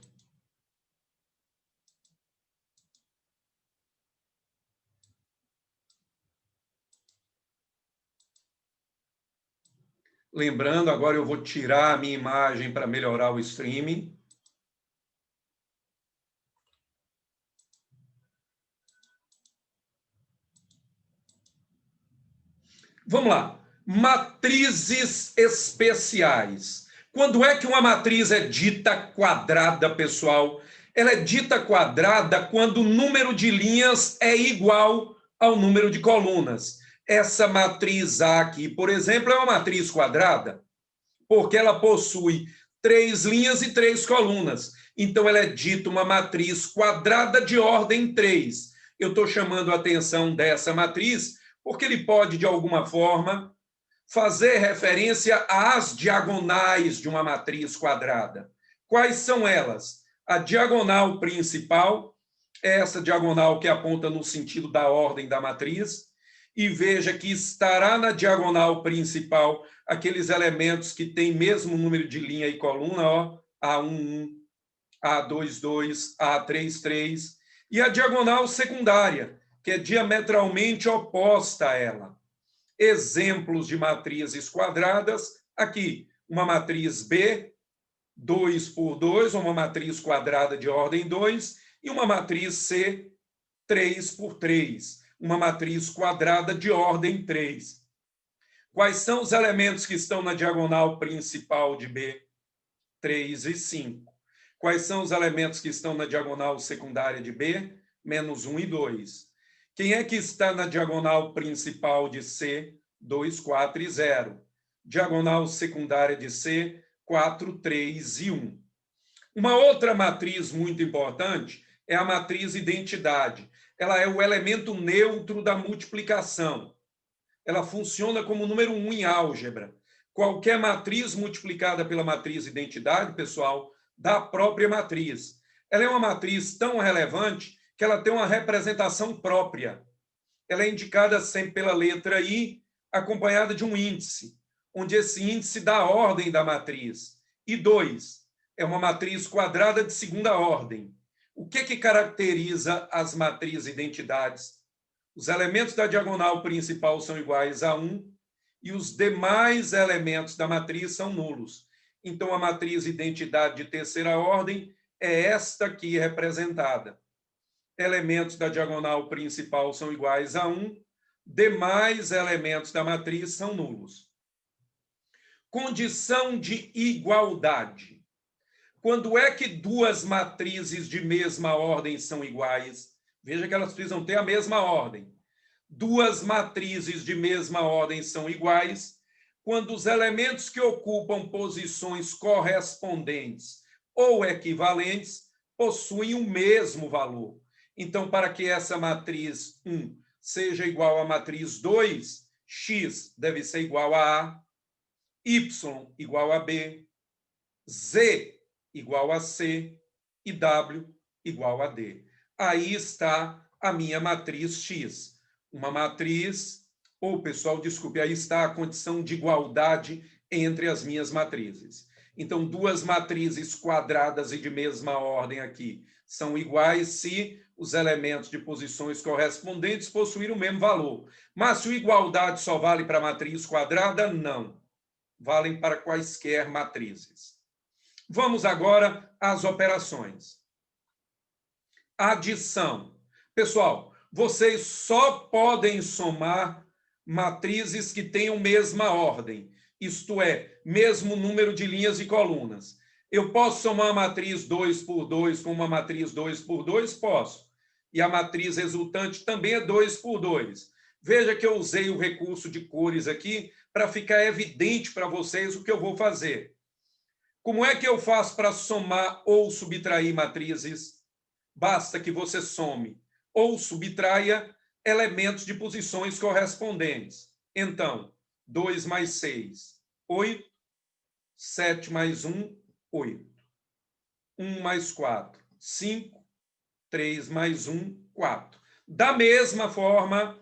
Lembrando, agora eu vou tirar a minha imagem para melhorar o streaming. Vamos lá. Matrizes especiais. Quando é que uma matriz é dita quadrada, pessoal? Ela é dita quadrada quando o número de linhas é igual ao número de colunas. Essa matriz A aqui, por exemplo, é uma matriz quadrada, porque ela possui 3 linhas e 3 colunas. Então, ela é dita uma matriz quadrada de ordem 3. Eu estou chamando a atenção dessa matriz porque ele pode, de alguma forma, fazer referência às diagonais de uma matriz quadrada. Quais são elas? A diagonal principal, essa diagonal que aponta no sentido da ordem da matriz, e veja que estará na diagonal principal aqueles elementos que têm mesmo número de linha e coluna, ó, A11, A22, A33, e a diagonal secundária, que é diametralmente oposta a ela. Exemplos de matrizes quadradas, aqui, uma matriz B, 2 por 2, uma matriz quadrada de ordem 2, e uma matriz C, 3 por 3, uma matriz quadrada de ordem 3. Quais são os elementos que estão na diagonal principal de B? 3 e 5. Quais são os elementos que estão na diagonal secundária de B? Menos 1 e 2. Quem é que está na diagonal principal de C? 2, 4 e 0. Diagonal secundária de C? 4, 3 e 1. Uma outra matriz muito importante é a matriz identidade. Ela é o elemento neutro da multiplicação. Ela funciona como número 1 em álgebra. Qualquer matriz multiplicada pela matriz identidade, pessoal, dá a própria matriz. Ela é uma matriz tão relevante que ela tem uma representação própria. Ela é indicada sempre pela letra I, acompanhada de um índice, onde esse índice dá a ordem da matriz. E 2, é uma matriz quadrada de segunda ordem. O que caracteriza as matrizes identidades? Os elementos da diagonal principal são iguais a 1 e os demais elementos da matriz são nulos. Então, a matriz identidade de terceira ordem é esta aqui representada. Elementos da diagonal principal são iguais a 1, demais elementos da matriz são nulos. Condição de igualdade. Quando é que duas matrizes de mesma ordem são iguais? Veja que elas precisam ter a mesma ordem. Duas matrizes de mesma ordem são iguais quando os elementos que ocupam posições correspondentes ou equivalentes possuem o mesmo valor. Então, para que essa matriz 1 seja igual à matriz 2, x deve ser igual a y igual a b, z igual a c e w igual a d. Aí está a minha matriz x. Uma matriz, ou pessoal, desculpe, aí está a condição de igualdade entre as minhas matrizes. Então, duas matrizes quadradas e de mesma ordem aqui são iguais se os elementos de posições correspondentes possuírem o mesmo valor. Mas se a igualdade só vale para a matriz quadrada, não. Valem para quaisquer matrizes. Vamos agora às operações. Adição. Pessoal, vocês só podem somar matrizes que tenham mesma ordem, isto é, mesmo número de linhas e colunas. Eu posso somar a matriz 2 por 2 com uma matriz 2 por 2? Posso. E a matriz resultante também é 2 por 2. Veja que eu usei o recurso de cores aqui para ficar evidente para vocês o que eu vou fazer. Como é que eu faço para somar ou subtrair matrizes? Basta que você some ou subtraia elementos de posições correspondentes. Então, 2 mais 6, 8. 7 mais 1, 8. 1 mais 4, 5. 3 mais 1, 4. Da mesma forma,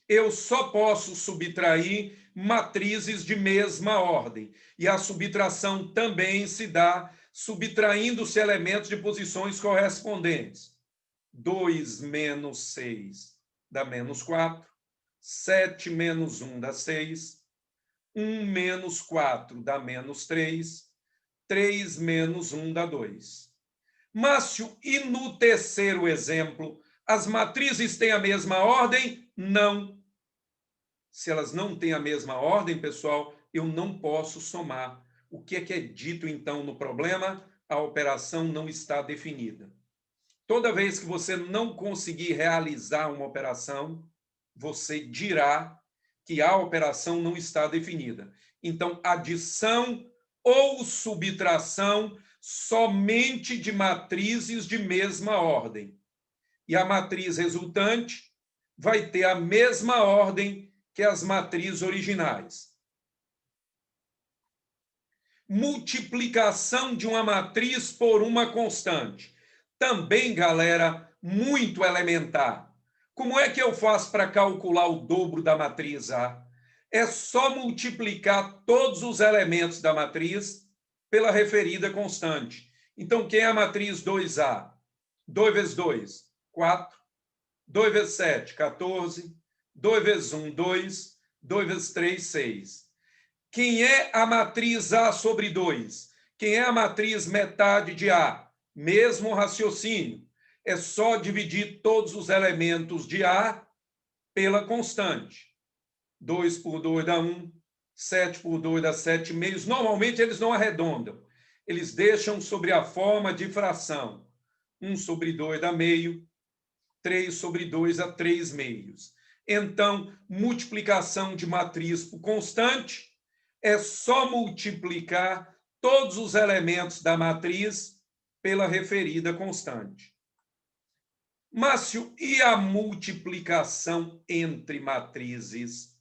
eu só posso subtrair matrizes de mesma ordem. E a subtração também se dá subtraindo-se elementos de posições correspondentes. 2 menos 6 dá menos 4. 7 menos 1 dá 6. 1 menos 4 dá menos 3. 3 menos 1 dá 2. Márcio, e no terceiro exemplo, as matrizes têm a mesma ordem? Não. Se elas não têm a mesma ordem, pessoal, eu não posso somar. O que é dito, então, no problema? A operação não está definida. Toda vez que você não conseguir realizar uma operação, você dirá que a operação não está definida. Então, adição ou subtração somente de matrizes de mesma ordem. E a matriz resultante vai ter a mesma ordem que as matrizes originais. Multiplicação de uma matriz por uma constante. Também, galera, muito elementar. Como é que eu faço para calcular o dobro da matriz A? É só multiplicar todos os elementos da matriz pela referida constante. Então, quem é a matriz 2A? 2 vezes 2, 4. 2 vezes 7, 14. 2 vezes 1, 2. 2 vezes 3, 6. Quem é a matriz A sobre 2? Quem é a matriz metade de A? Mesmo raciocínio. É só dividir todos os elementos de A pela constante. 2 por 2 dá 1. 7 por 2 dá 7 meios. Normalmente, eles não arredondam. Eles deixam sobre a forma de fração. 1 sobre 2 dá meio. 3 sobre 2 dá 3 meios. Então, multiplicação de matriz por constante é só multiplicar todos os elementos da matriz pela referida constante. Márcio, e a multiplicação entre matrizes?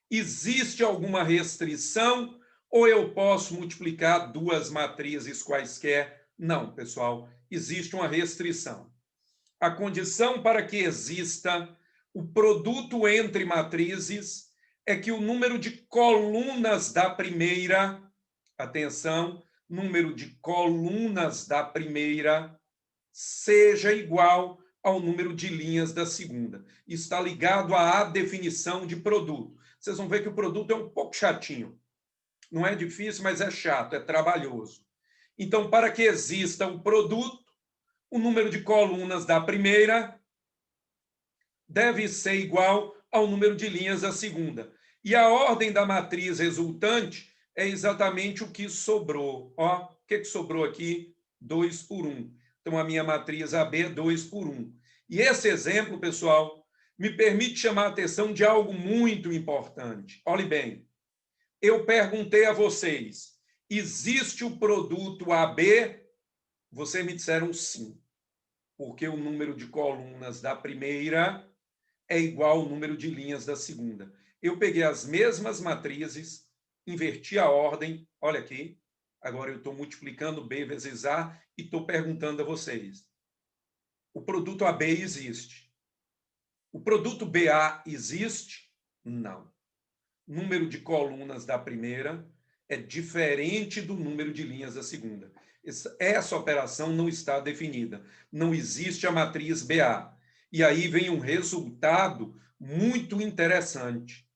Existe alguma restrição ou eu posso multiplicar duas matrizes quaisquer? Não, pessoal, existe uma restrição. A condição para que exista o produto entre matrizes é que o número de colunas da primeira, atenção, número de colunas da primeira seja igual ao número de linhas da segunda. Está ligado à definição de produto. Vocês vão ver que o produto é um pouco chatinho. Não é difícil, mas é chato, é trabalhoso. Então, para que exista o produto, o número de colunas da primeira deve ser igual ao número de linhas da segunda. E a ordem da matriz resultante é exatamente o que sobrou. Ó, o que sobrou aqui? 2 por 1. Então, a minha matriz AB é 2 por 1. E esse exemplo, pessoal, me permite chamar a atenção de algo muito importante. Olhe bem, eu perguntei a vocês, existe o produto AB? Vocês me disseram sim, porque o número de colunas da primeira é igual ao número de linhas da segunda. Eu peguei as mesmas matrizes, inverti a ordem, olha aqui, agora eu estou multiplicando B vezes A e estou perguntando a vocês, o produto AB existe? O produto BA existe? Não. Número de colunas da primeira é diferente do número de linhas da segunda. Essa operação não está definida. Não existe a matriz BA. E aí vem um resultado muito interessante.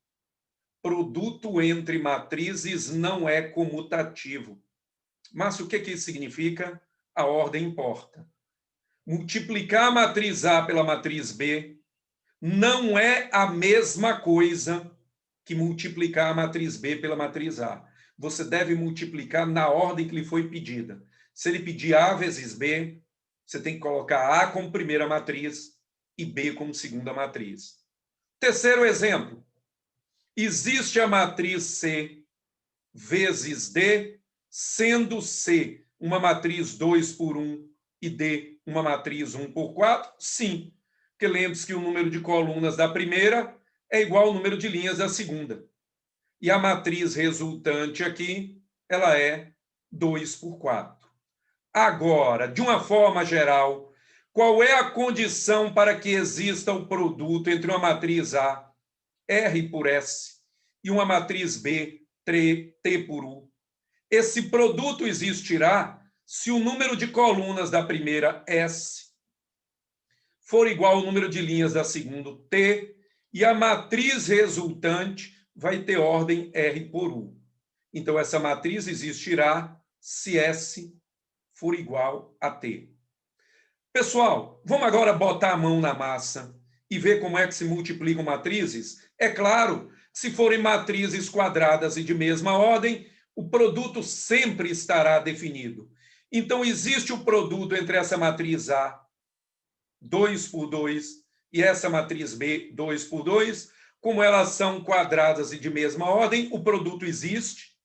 Produto entre matrizes não é comutativo. Mas o que isso significa? A ordem importa. Multiplicar a matriz A pela matriz B não é a mesma coisa que multiplicar a matriz B pela matriz A. Você deve multiplicar na ordem que lhe foi pedida. Se ele pedir A vezes B, você tem que colocar A como primeira matriz e B como segunda matriz. Terceiro exemplo. Existe a matriz C vezes D, sendo C uma matriz 2 por 1 e D uma matriz 1 por 4? Sim, porque lembre-se que o número de colunas da primeira é igual ao número de linhas da segunda. E a matriz resultante aqui, ela é 2 por 4. Agora, de uma forma geral, qual é a condição para que exista o produto entre uma matriz A, R por S, e uma matriz B, T por U? Esse produto existirá se o número de colunas da primeira, S, for igual ao número de linhas da segunda, T, e a matriz resultante vai ter ordem R por U. Então, essa matriz existirá se S for igual a T. Pessoal, vamos agora botar a mão na massa e ver como é que se multiplicam matrizes? É claro, se forem matrizes quadradas e de mesma ordem, o produto sempre estará definido. Então, existe o produto entre essa matriz A, 2 por 2, e essa matriz B, 2 por 2. Como elas são quadradas e de mesma ordem, o produto existe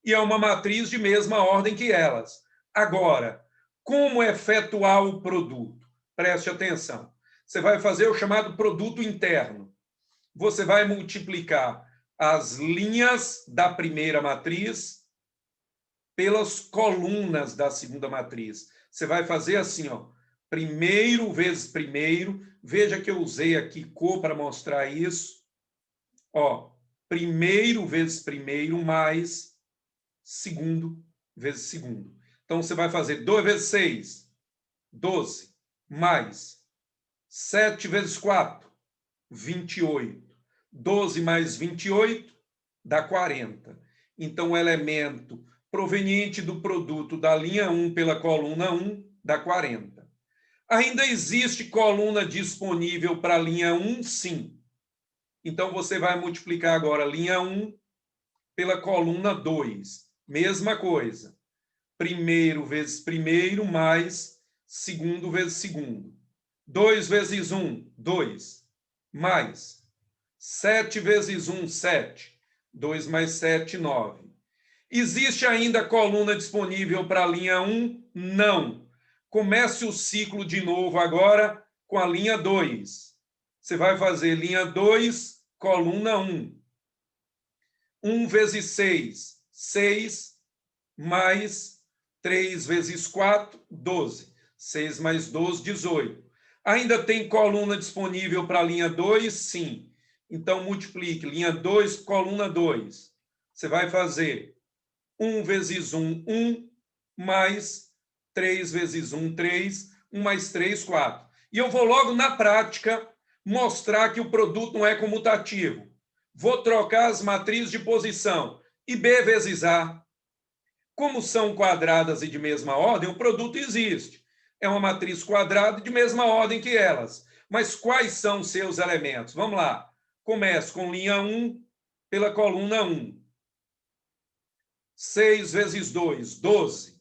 e é uma matriz de mesma ordem que elas. Agora, como efetuar o produto? Preste atenção. Você vai fazer o chamado produto interno. Você vai multiplicar as linhas da primeira matriz pelas colunas da segunda matriz. Você vai fazer assim, ó, primeiro vezes primeiro. Veja que eu usei aqui cor para mostrar isso. Ó, primeiro vezes primeiro mais segundo vezes segundo. Então, você vai fazer 2 vezes 6, 12, mais 7 vezes 4, 28. 12 mais 28 dá 40. Então, o elemento proveniente do produto da linha 1 pela coluna 1 dá 40. Ainda existe coluna disponível para a linha 1? Sim. Então, você vai multiplicar agora a linha 1 pela coluna 2. Mesma coisa. Primeiro vezes primeiro mais segundo vezes segundo. 2 vezes 1, 2. Mais 7 vezes 1, 7. 2 mais 7, 9. Existe ainda coluna disponível para a linha 1? Não. Comece o ciclo de novo agora com a linha 2. Você vai fazer linha 2, coluna 1. 1 vezes 6, 6, mais 3 vezes 4, 12. 6 mais 12, 18. Ainda tem coluna disponível para a linha 2? Sim. Então, multiplique. Linha 2, coluna 2. Você vai fazer 1 vezes 1, 1, mais 3 vezes 1, 3. 1 mais 3, 4. E eu vou logo na prática mostrar que o produto não é comutativo. Vou trocar as matrizes de posição. IB vezes A. Como são quadradas e de mesma ordem, o produto existe. É uma matriz quadrada de mesma ordem que elas. Mas quais são seus elementos? Vamos lá. Começo com linha 1 pela coluna 1. 6 vezes 2, 12.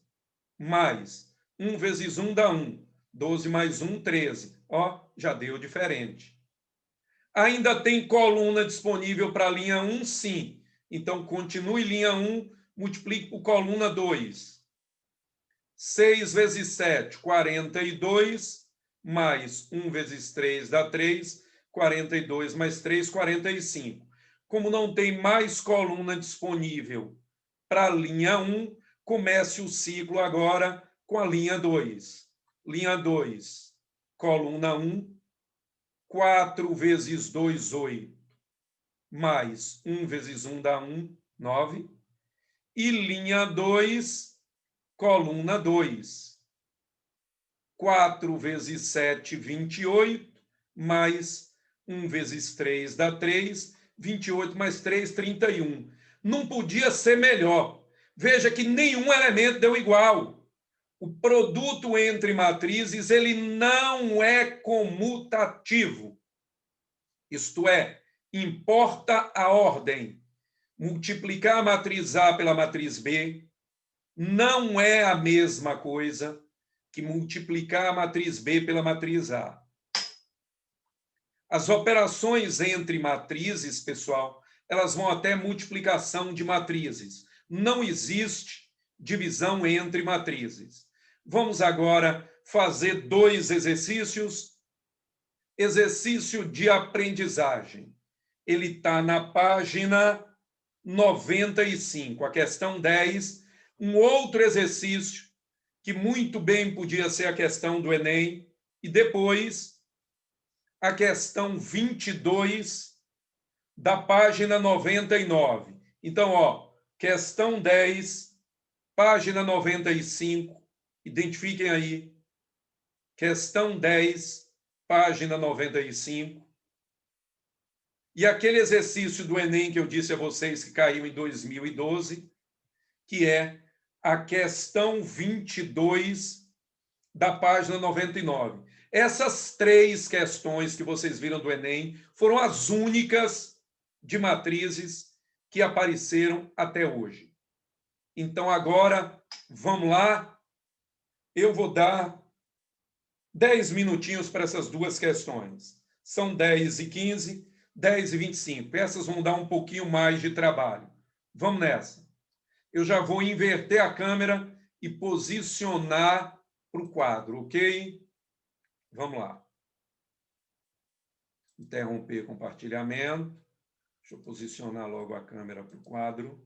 Mais 1 vezes 1 dá 1. 12 mais 1, 13. Ó, já deu diferente. Ainda tem coluna disponível para a linha 1? Sim. Então, continue linha 1, multiplique por coluna 2. 6 vezes 7, 42, mais 1 vezes 3 dá 3, 42 mais 3, 45. Como não tem mais coluna disponível para a linha 1, comece o ciclo agora com a linha 2. Linha 2, coluna 1, 4 vezes 2, 8, mais 1 vezes 1 dá 1, 9. E linha 2, coluna 2. 4 vezes 7, 28, mais 1 vezes 3 dá 3, 28 mais 3, 31. Não podia ser melhor. Veja que nenhum elemento deu igual. O produto entre matrizes ele não é comutativo. Isto é, importa a ordem. Multiplicar a matriz A pela matriz B não é a mesma coisa que multiplicar a matriz B pela matriz A. As operações entre matrizes, pessoal, elas vão até multiplicação de matrizes. Não existe divisão entre matrizes. Vamos agora fazer 2 exercícios. Exercício de aprendizagem. Ele está na página 95, a questão 10. Um outro exercício que muito bem podia ser a questão do Enem, e depois a questão 22 da página 99. Então, ó, questão 10, página 95, identifiquem aí, questão 10, página 95, e aquele exercício do Enem que eu disse a vocês que caiu em 2012, que é a questão 22 da página 99. Essas 3 questões que vocês viram do Enem foram as únicas de matrizes que apareceram até hoje. Então, agora, vamos lá. Eu vou dar 10 minutinhos para essas 2 questões. São 10 e 15, 10 e 25. Essas vão dar um pouquinho mais de trabalho. Vamos nessa. Eu já vou inverter a câmera e posicionar para o quadro, ok? Vamos lá. Interromper compartilhamento. Deixa eu posicionar logo a câmera para o quadro.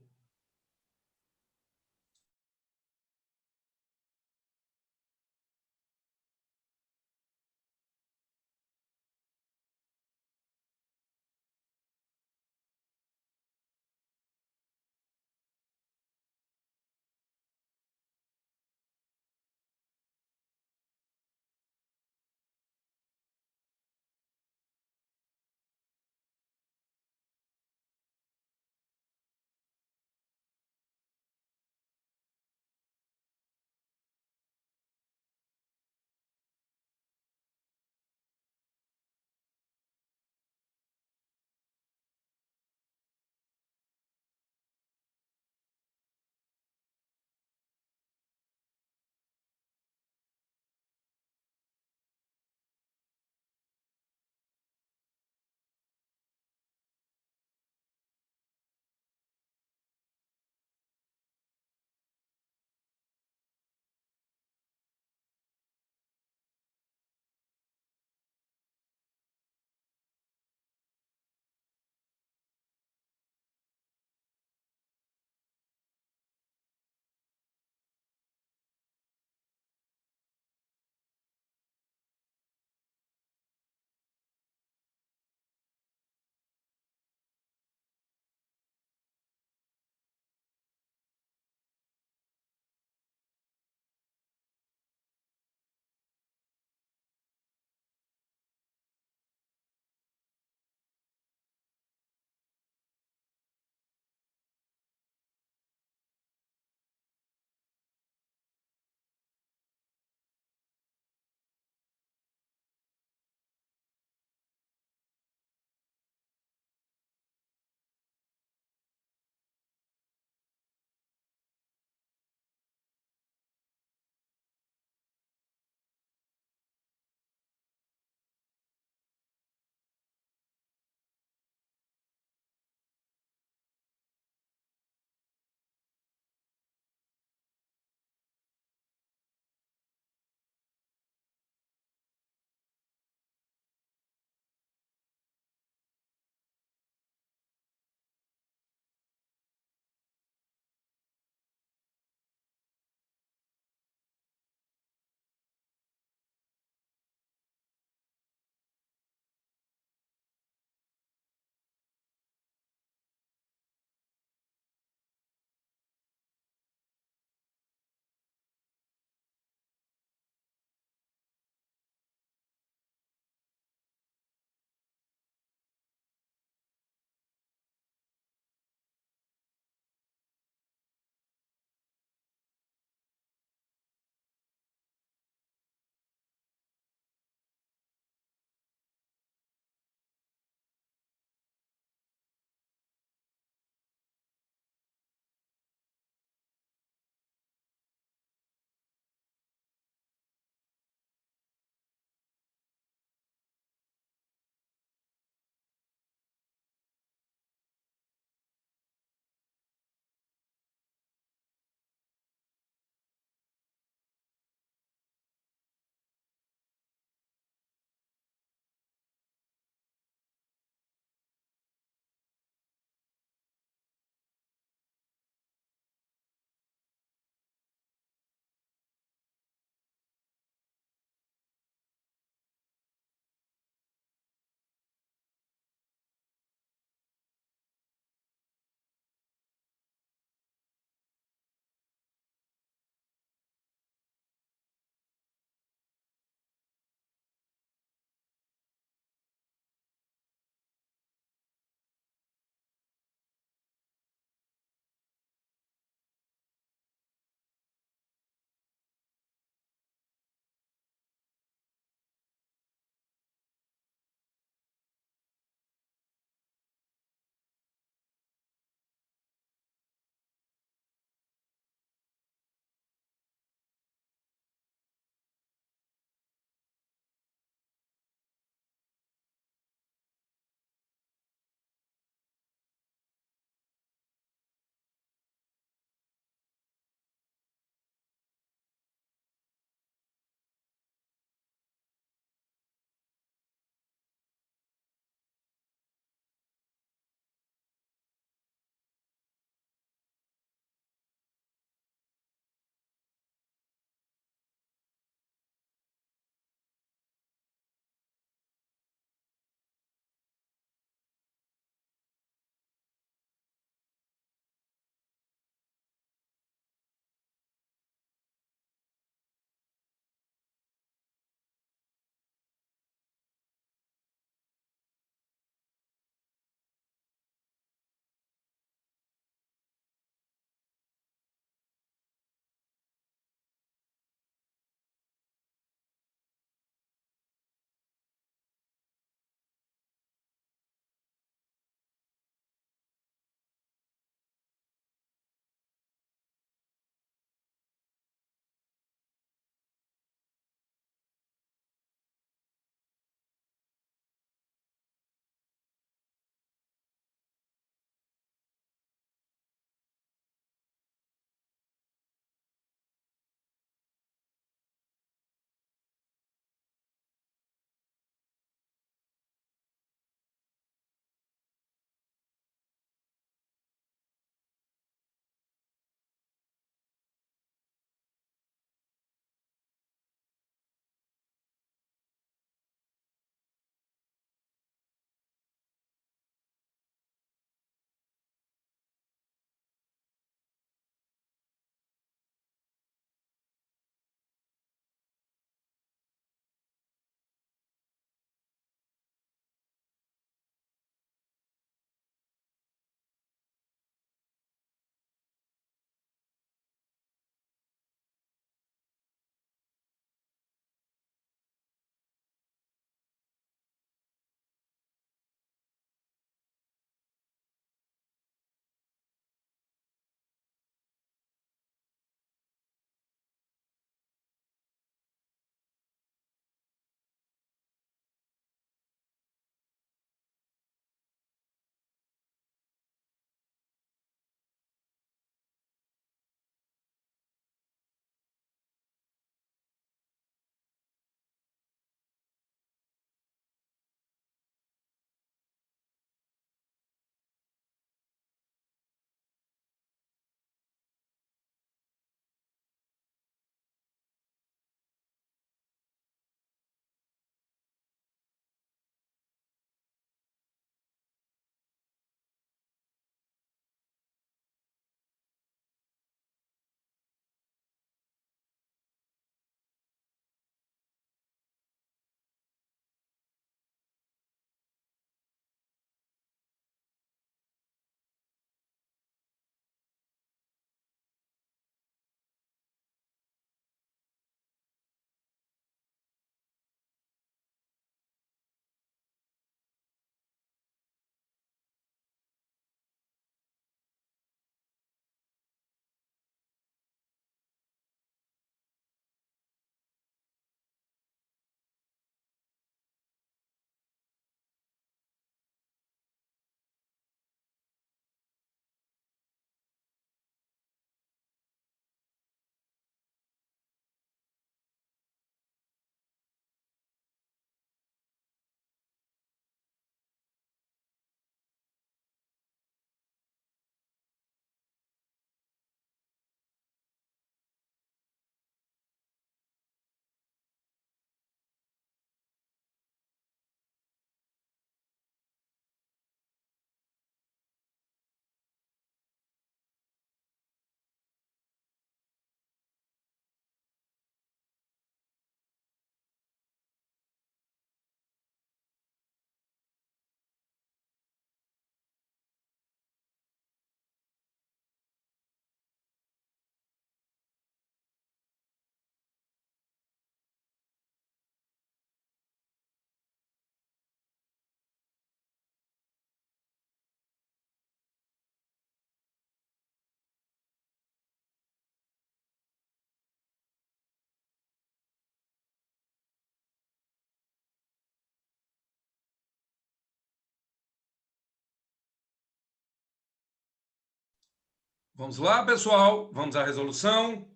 Vamos lá, pessoal. Vamos à resolução.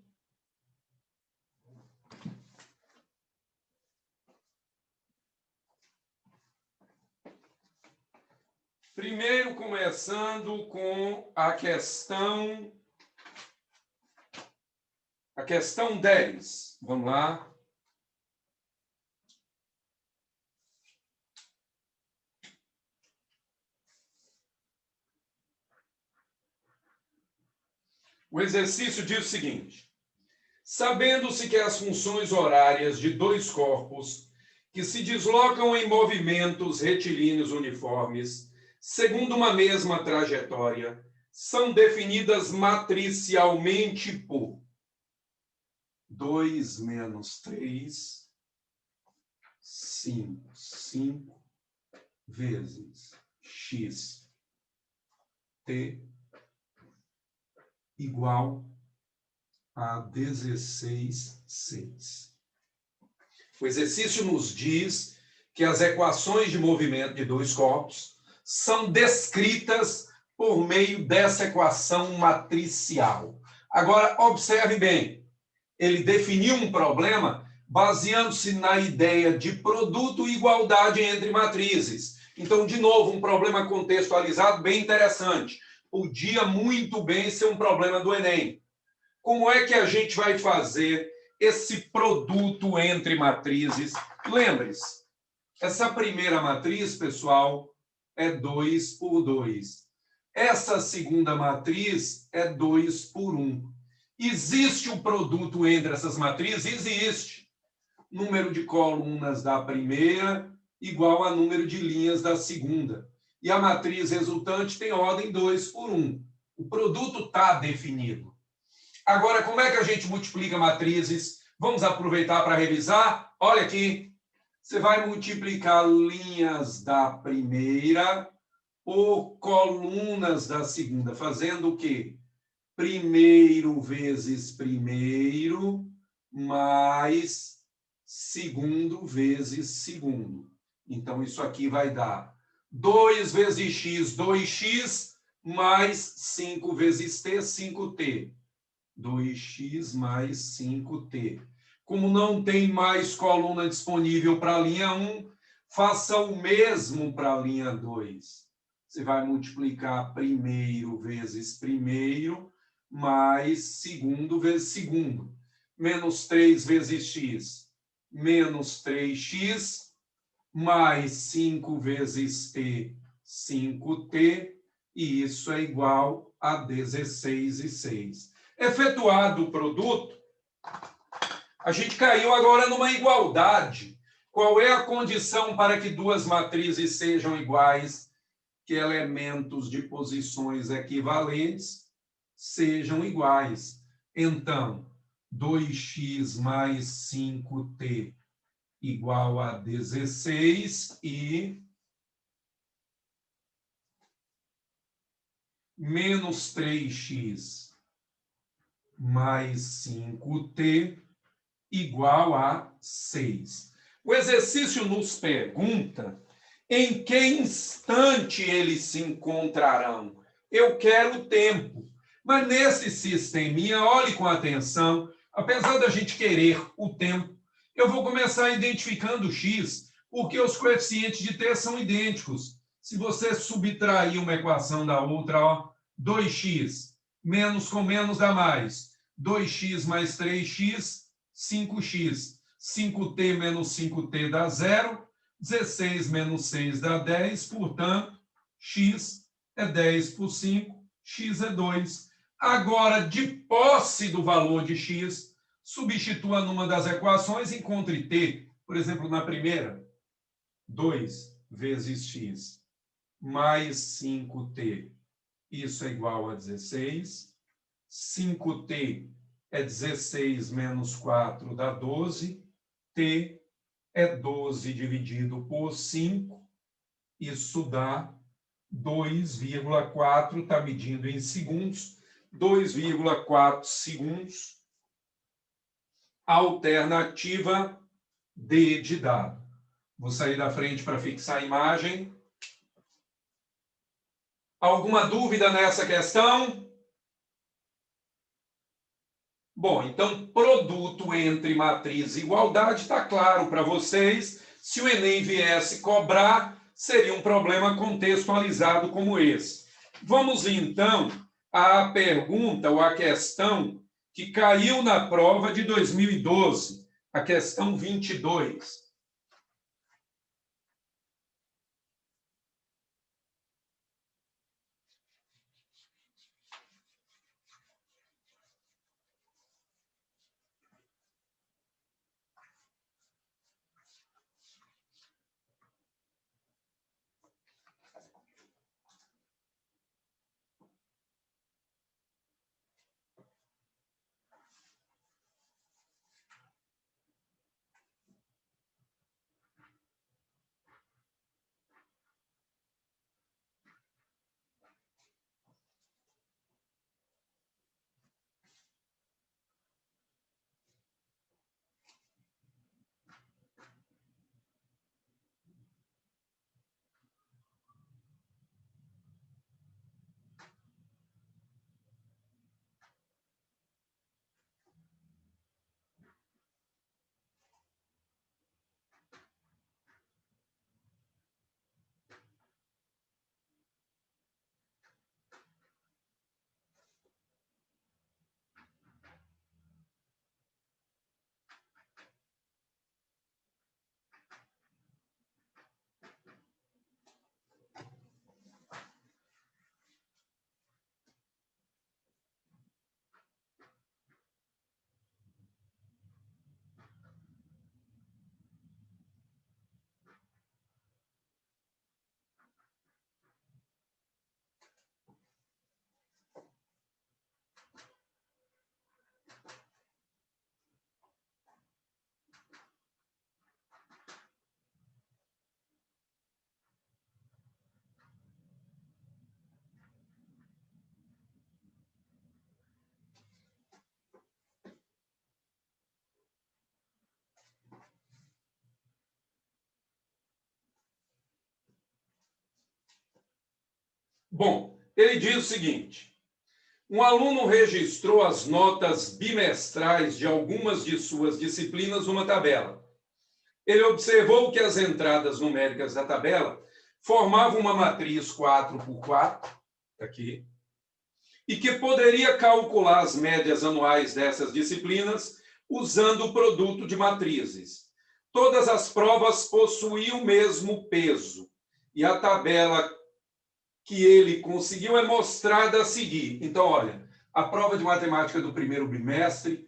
Primeiro, começando com a questão 10. Vamos lá. O exercício diz o seguinte: sabendo-se que as funções horárias de dois corpos que se deslocam em movimentos retilíneos uniformes, segundo uma mesma trajetória, são definidas matricialmente por 2 menos 3, 5. 5 vezes x t igual a 16, 6. O exercício nos diz que as equações de movimento de dois corpos são descritas por meio dessa equação matricial. Agora, observe bem, ele definiu um problema baseando-se na ideia de produto e igualdade entre matrizes. Então, de novo, um problema contextualizado bem interessante. Podia muito bem ser um problema do Enem. Como é que a gente vai fazer esse produto entre matrizes? Lembre-se, essa primeira matriz, pessoal, é 2 por 2. Essa segunda matriz é 2 por 1. Existe o produto entre essas matrizes? Existe. Número de colunas da primeira igual a número de linhas da segunda. E a matriz resultante tem ordem 2 por 1. O produto está definido. Agora, como é que a gente multiplica matrizes? Vamos aproveitar para revisar? Olha aqui. Você vai multiplicar linhas da primeira por colunas da segunda, fazendo o quê? Primeiro vezes primeiro, mais segundo vezes segundo. Então, isso aqui vai dar 2 vezes x, 2x, mais 5 vezes t, 5t. 2x mais 5t. Como não tem mais coluna disponível para a linha 1, faça o mesmo para a linha 2. Você vai multiplicar primeiro vezes primeiro, mais segundo vezes segundo. Menos 3 vezes x, menos 3x, mais 5 vezes t, 5t, e isso é igual a 16 e 6. Efetuado o produto, a gente caiu agora numa igualdade. Qual é a condição para que duas matrizes sejam iguais? Que elementos de posições equivalentes sejam iguais. Então, 2x mais 5t igual a 16 e menos 3x mais 5t igual a 6. O exercício nos pergunta em que instante eles se encontrarão. Eu quero o tempo. Mas nesse sisteminha, olhe com atenção, apesar da gente querer o tempo, eu vou começar identificando o x, porque os coeficientes de t são idênticos. Se você subtrair uma equação da outra, ó, 2x, menos com menos dá mais. 2x mais 3x, 5x. 5t menos 5t dá 0. 16 menos 6 dá 10, portanto, x é 10 por 5, x é 2. Agora, de posse do valor de x, substitua numa das equações e encontre t. Por exemplo, na primeira, 2 vezes x mais 5t. Isso é igual a 16. 5t é 16 menos 4 dá 12. T é 12 dividido por 5. Isso dá 2,4, está medindo em segundos. 2,4 segundos. Alternativa D de dado. Vou sair da frente para fixar a imagem. Alguma dúvida nessa questão? Bom, então, produto entre matriz e igualdade está claro para vocês. Se o Enem viesse cobrar, seria um problema contextualizado como esse. Vamos, então, à pergunta ou à questão que caiu na prova de 2012, a questão 22. Bom, ele diz o seguinte: um aluno registrou as notas bimestrais de algumas de suas disciplinas numa tabela. Ele observou que as entradas numéricas da tabela formavam uma matriz 4x4, aqui, e que poderia calcular as médias anuais dessas disciplinas usando o produto de matrizes. Todas as provas possuíam o mesmo peso, e a tabela que ele conseguiu é mostrada a seguir. Então, olha, a prova de matemática do primeiro bimestre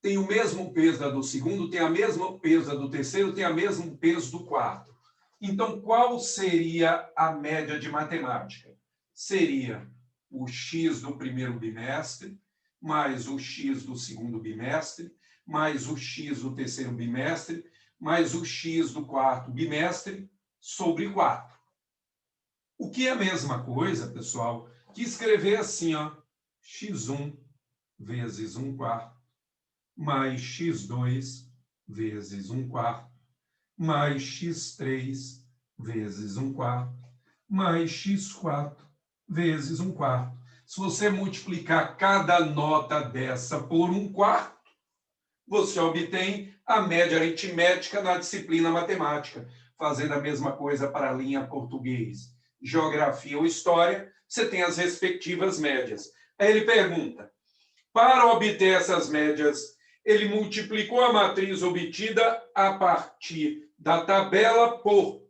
tem o mesmo peso da do segundo, tem a mesma peso da do terceiro, tem o mesmo peso do quarto. Então, qual seria a média de matemática? Seria o x do primeiro bimestre, mais o x do segundo bimestre, mais o x do terceiro bimestre, mais o x do quarto bimestre, sobre 4. O que é a mesma coisa, pessoal, que escrever assim, ó, x1 vezes 1/4, mais x2 vezes 1/4, mais x3 vezes 1/4, mais x4 vezes 1/4. Se você multiplicar cada nota dessa por 1/4, você obtém a média aritmética na disciplina matemática, fazendo a mesma coisa para a linha português, geografia ou história, você tem as respectivas médias. Aí ele pergunta, para obter essas médias, ele multiplicou a matriz obtida a partir da tabela por,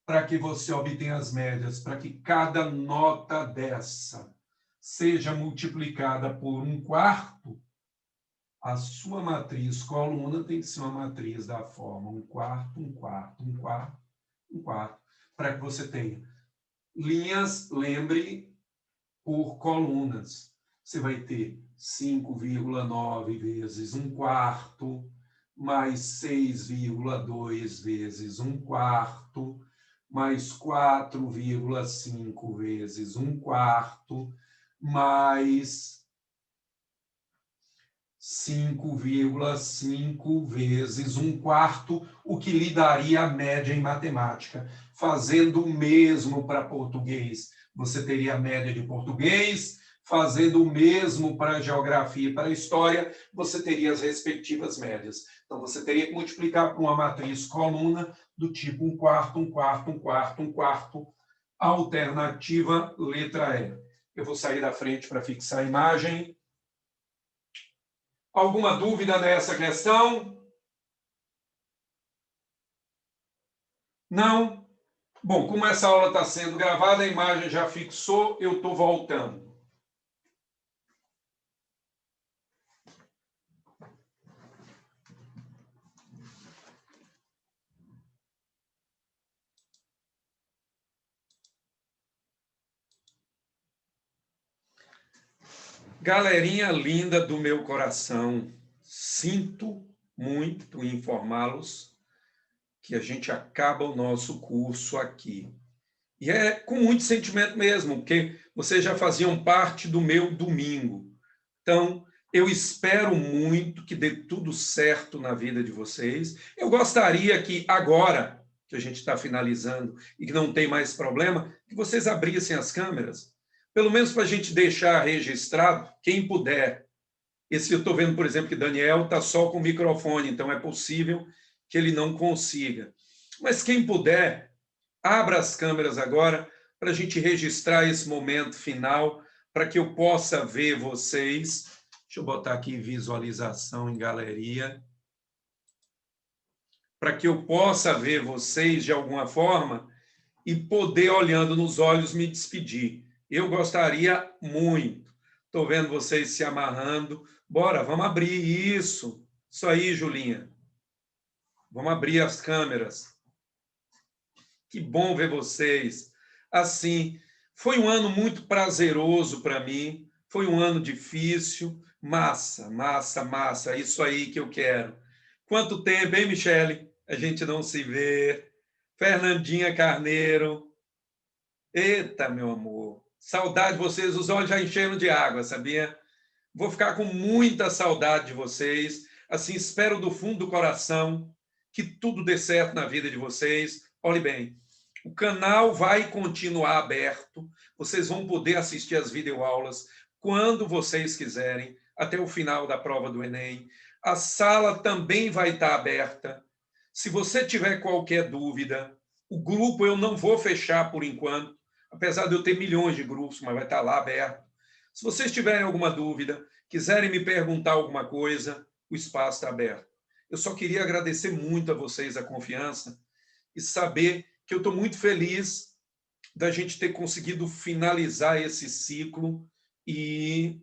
para que você obtenha as médias, para que cada nota dessa seja multiplicada por 1/4, a sua matriz coluna tem que ser uma matriz da forma 1/4, 1/4, 1/4, 1/4, para que você tenha linhas, lembre, por colunas. Você vai ter 5,9 vezes 1/4, mais 6,2 vezes 1/4, mais 4,5 vezes 1/4, mais 5,5 vezes 1/4, o que lhe daria a média em matemática. Fazendo o mesmo para português. Você teria a média de português, fazendo o mesmo para a geografia e para a história, você teria as respectivas médias. Então, você teria que multiplicar por uma matriz coluna do tipo 1/4, 1/4, 1/4, 1/4, alternativa letra E. Eu vou sair da frente para fixar a imagem. Alguma dúvida nessa questão? Não? Bom, como essa aula está sendo gravada, a imagem já fixou, eu estou voltando. Galerinha linda do meu coração, sinto muito em informá-los que a gente acaba o nosso curso aqui. E é com muito sentimento mesmo, porque vocês já faziam parte do meu domingo. Então, eu espero muito que dê tudo certo na vida de vocês. Eu gostaria que agora, que a gente está finalizando e que não tem mais problema, que vocês abrissem as câmeras, pelo menos para a gente deixar registrado, quem puder. Esse eu estou vendo, por exemplo, que Daniel está só com o microfone, então é possível que ele não consiga. Mas quem puder, abra as câmeras agora para a gente registrar esse momento final, para que eu possa ver vocês. Deixa eu botar aqui visualização em galeria. Para que eu possa ver vocês de alguma forma e poder, olhando nos olhos, me despedir. Eu gostaria muito. Estou vendo vocês se amarrando. Bora, vamos abrir isso. Isso aí, Julinha. Vamos abrir as câmeras. Que bom ver vocês. Assim, foi um ano muito prazeroso para mim. Foi um ano difícil. Massa, massa, massa. Isso aí que eu quero. Quanto tempo, hein, Michele? A gente não se vê. Fernandinha Carneiro. Eita, meu amor. Saudade de vocês, os olhos já encheram de água, sabia? Vou ficar com muita saudade de vocês. Assim, espero do fundo do coração que tudo dê certo na vida de vocês. Olhe bem, o canal vai continuar aberto. Vocês vão poder assistir as videoaulas quando vocês quiserem, até o final da prova do Enem. A sala também vai estar aberta. Se você tiver qualquer dúvida, o grupo eu não vou fechar por enquanto, apesar de eu ter milhões de grupos, mas vai estar lá aberto. Se vocês tiverem alguma dúvida, quiserem me perguntar alguma coisa, o espaço está aberto. Eu só queria agradecer muito a vocês a confiança e saber que eu estou muito feliz da gente ter conseguido finalizar esse ciclo e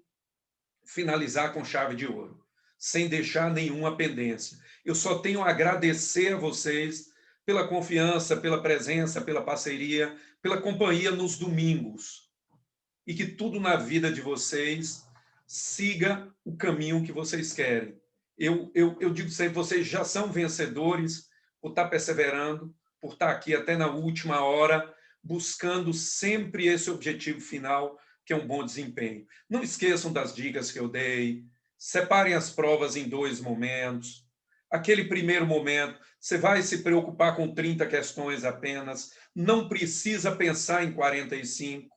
finalizar com chave de ouro, sem deixar nenhuma pendência. Eu só tenho a agradecer a vocês pela confiança, pela presença, pela parceria, pela companhia nos domingos. E que tudo na vida de vocês siga o caminho que vocês querem. Eu digo sempre, vocês já são vencedores por estar perseverando, por estar aqui até na última hora, buscando sempre esse objetivo final, que é um bom desempenho. Não esqueçam das dicas que eu dei, separem as provas em 2 momentos. Aquele primeiro momento, você vai se preocupar com 30 questões apenas, não precisa pensar em 45.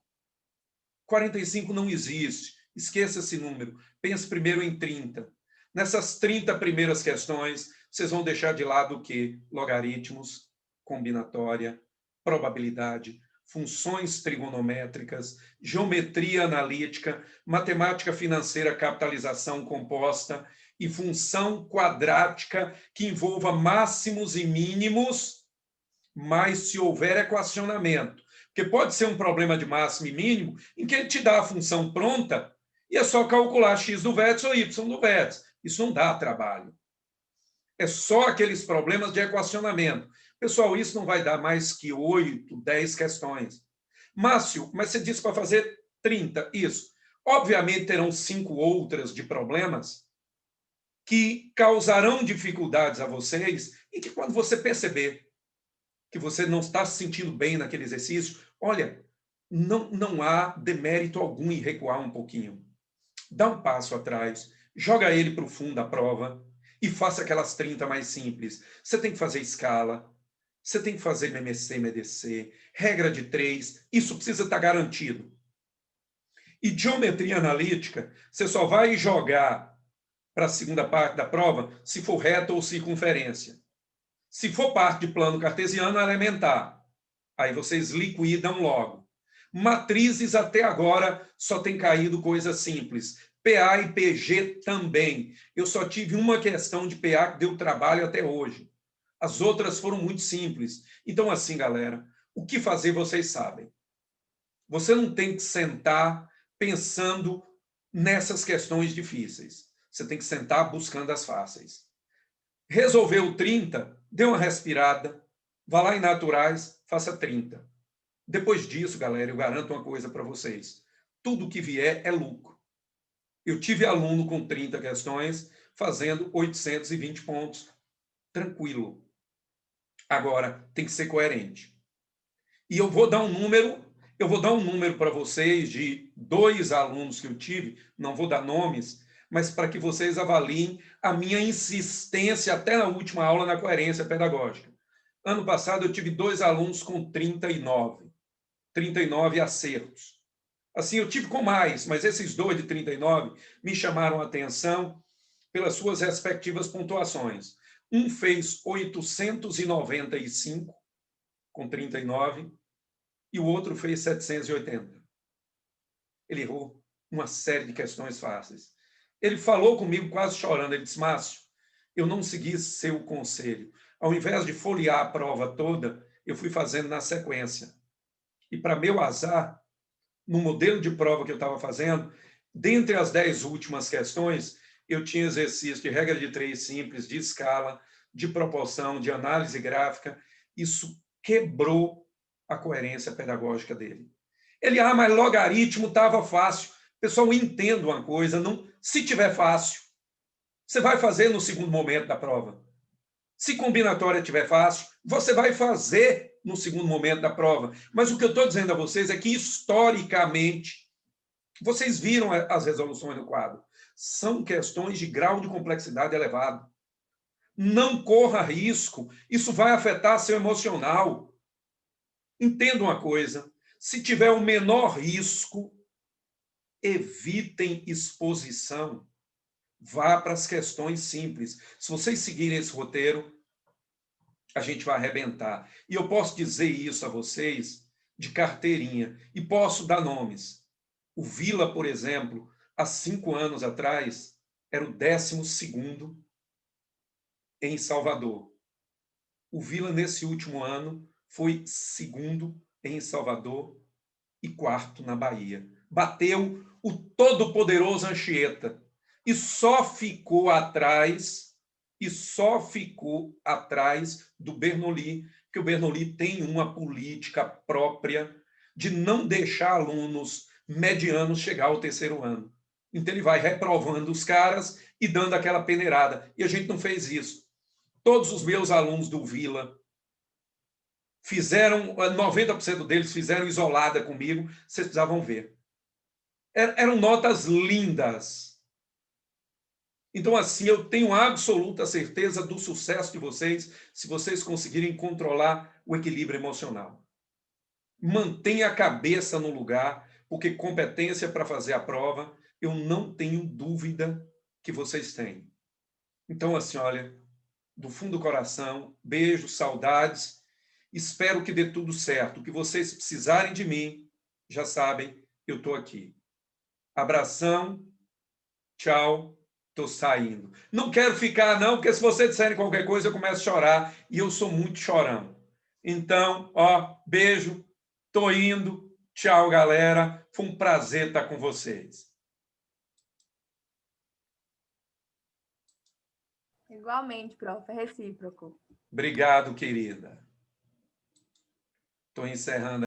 45 não existe, esqueça esse número, pense primeiro em 30. Nessas 30 primeiras questões, vocês vão deixar de lado o quê? Logaritmos, combinatória, probabilidade, funções trigonométricas, geometria analítica, matemática financeira, capitalização composta e função quadrática que envolva máximos e mínimos, mas se houver equacionamento. Porque pode ser um problema de máximo e mínimo em que ele te dá a função pronta e é só calcular x do vértice ou y do vértice. Isso não dá trabalho. É só aqueles problemas de equacionamento. Pessoal, isso não vai dar mais que 8, 10 questões. Márcio, mas você disse para fazer 30. Isso. Obviamente terão 5 outras de problemas que causarão dificuldades a vocês e que quando você perceber que você não está se sentindo bem naquele exercício, olha, não há demérito algum em recuar um pouquinho. Dá um passo atrás, joga ele para o fundo da prova e faça aquelas 30 mais simples. Você tem que fazer escala, você tem que fazer MMC, MDC, regra de 3, isso precisa estar garantido. E geometria analítica, você só vai jogar para a segunda parte da prova se for reta ou circunferência. Se for parte de plano cartesiano, elementar. Aí vocês liquidam logo. Matrizes, até agora, só tem caído coisa simples. PA e PG também. Eu só tive uma questão de PA que deu trabalho até hoje. As outras foram muito simples. Então, assim, galera, o que fazer vocês sabem. Você não tem que sentar pensando nessas questões difíceis. Você tem que sentar buscando as fáceis. Resolveu 30, dê uma respirada, vá lá em naturais, faça 30. Depois disso, galera, eu garanto uma coisa para vocês. Tudo que vier é lucro. Eu tive aluno com 30 questões fazendo 820 pontos. Tranquilo. Agora, tem que ser coerente. E eu vou dar um número para vocês de 2 alunos que eu tive, não vou dar nomes, mas para que vocês avaliem a minha insistência até na última aula na coerência pedagógica. Ano passado eu tive 2 alunos com 39 acertos. Assim, eu tive com mais, mas esses 2 de 39 me chamaram a atenção pelas suas respectivas pontuações. Um fez 895 com 39 e o outro fez 780. Ele errou uma série de questões fáceis. Ele falou comigo quase chorando. Ele disse, Márcio, eu não segui seu conselho. Ao invés de folhear a prova toda, eu fui fazendo na sequência. E, para meu azar, no modelo de prova que eu estava fazendo, dentre as 10 últimas questões, eu tinha exercício de regra de 3 simples, de escala, de proporção, de análise gráfica. Isso quebrou a coerência pedagógica dele. Ele, mas logaritmo estava fácil. Pessoal, entenda uma coisa, não, se tiver fácil, você vai fazer no segundo momento da prova. Se combinatória tiver fácil, você vai fazer no segundo momento da prova. Mas o que eu estou dizendo a vocês é que, historicamente, vocês viram as resoluções do quadro. São questões de grau de complexidade elevado. Não corra risco. Isso vai afetar seu emocional. Entenda uma coisa. Se tiver o menor risco, evitem exposição. Vá para as questões simples. Se vocês seguirem esse roteiro, a gente vai arrebentar. E eu posso dizer isso a vocês de carteirinha. E posso dar nomes. O Vila, por exemplo, há 5 anos atrás, era o 12º em Salvador. O Vila, nesse último ano, foi 2º em Salvador e 4º na Bahia. Bateu o todo-poderoso Anchieta. E só ficou atrás do Bernoulli, que o Bernoulli tem uma política própria de não deixar alunos medianos chegar ao 3º ano. Então ele vai reprovando os caras e dando aquela peneirada. E a gente não fez isso. Todos os meus alunos do Vila fizeram, 90% deles fizeram isolada comigo, vocês precisavam ver. Eram notas lindas. Então, assim, eu tenho absoluta certeza do sucesso de vocês se vocês conseguirem controlar o equilíbrio emocional. Mantenha a cabeça no lugar, porque competência para fazer a prova, eu não tenho dúvida que vocês têm. Então, assim, olha, do fundo do coração, beijo, saudades, espero que dê tudo certo. O que vocês precisarem de mim, já sabem, eu estou aqui. Abração, tchau, estou saindo. Não quero ficar, não, porque se vocês disserem qualquer coisa, eu começo a chorar, e eu sou muito chorão. Então, beijo, estou indo, tchau, galera, foi um prazer estar com vocês. Igualmente, prof, é recíproco. Obrigado, querida. Estou encerrando.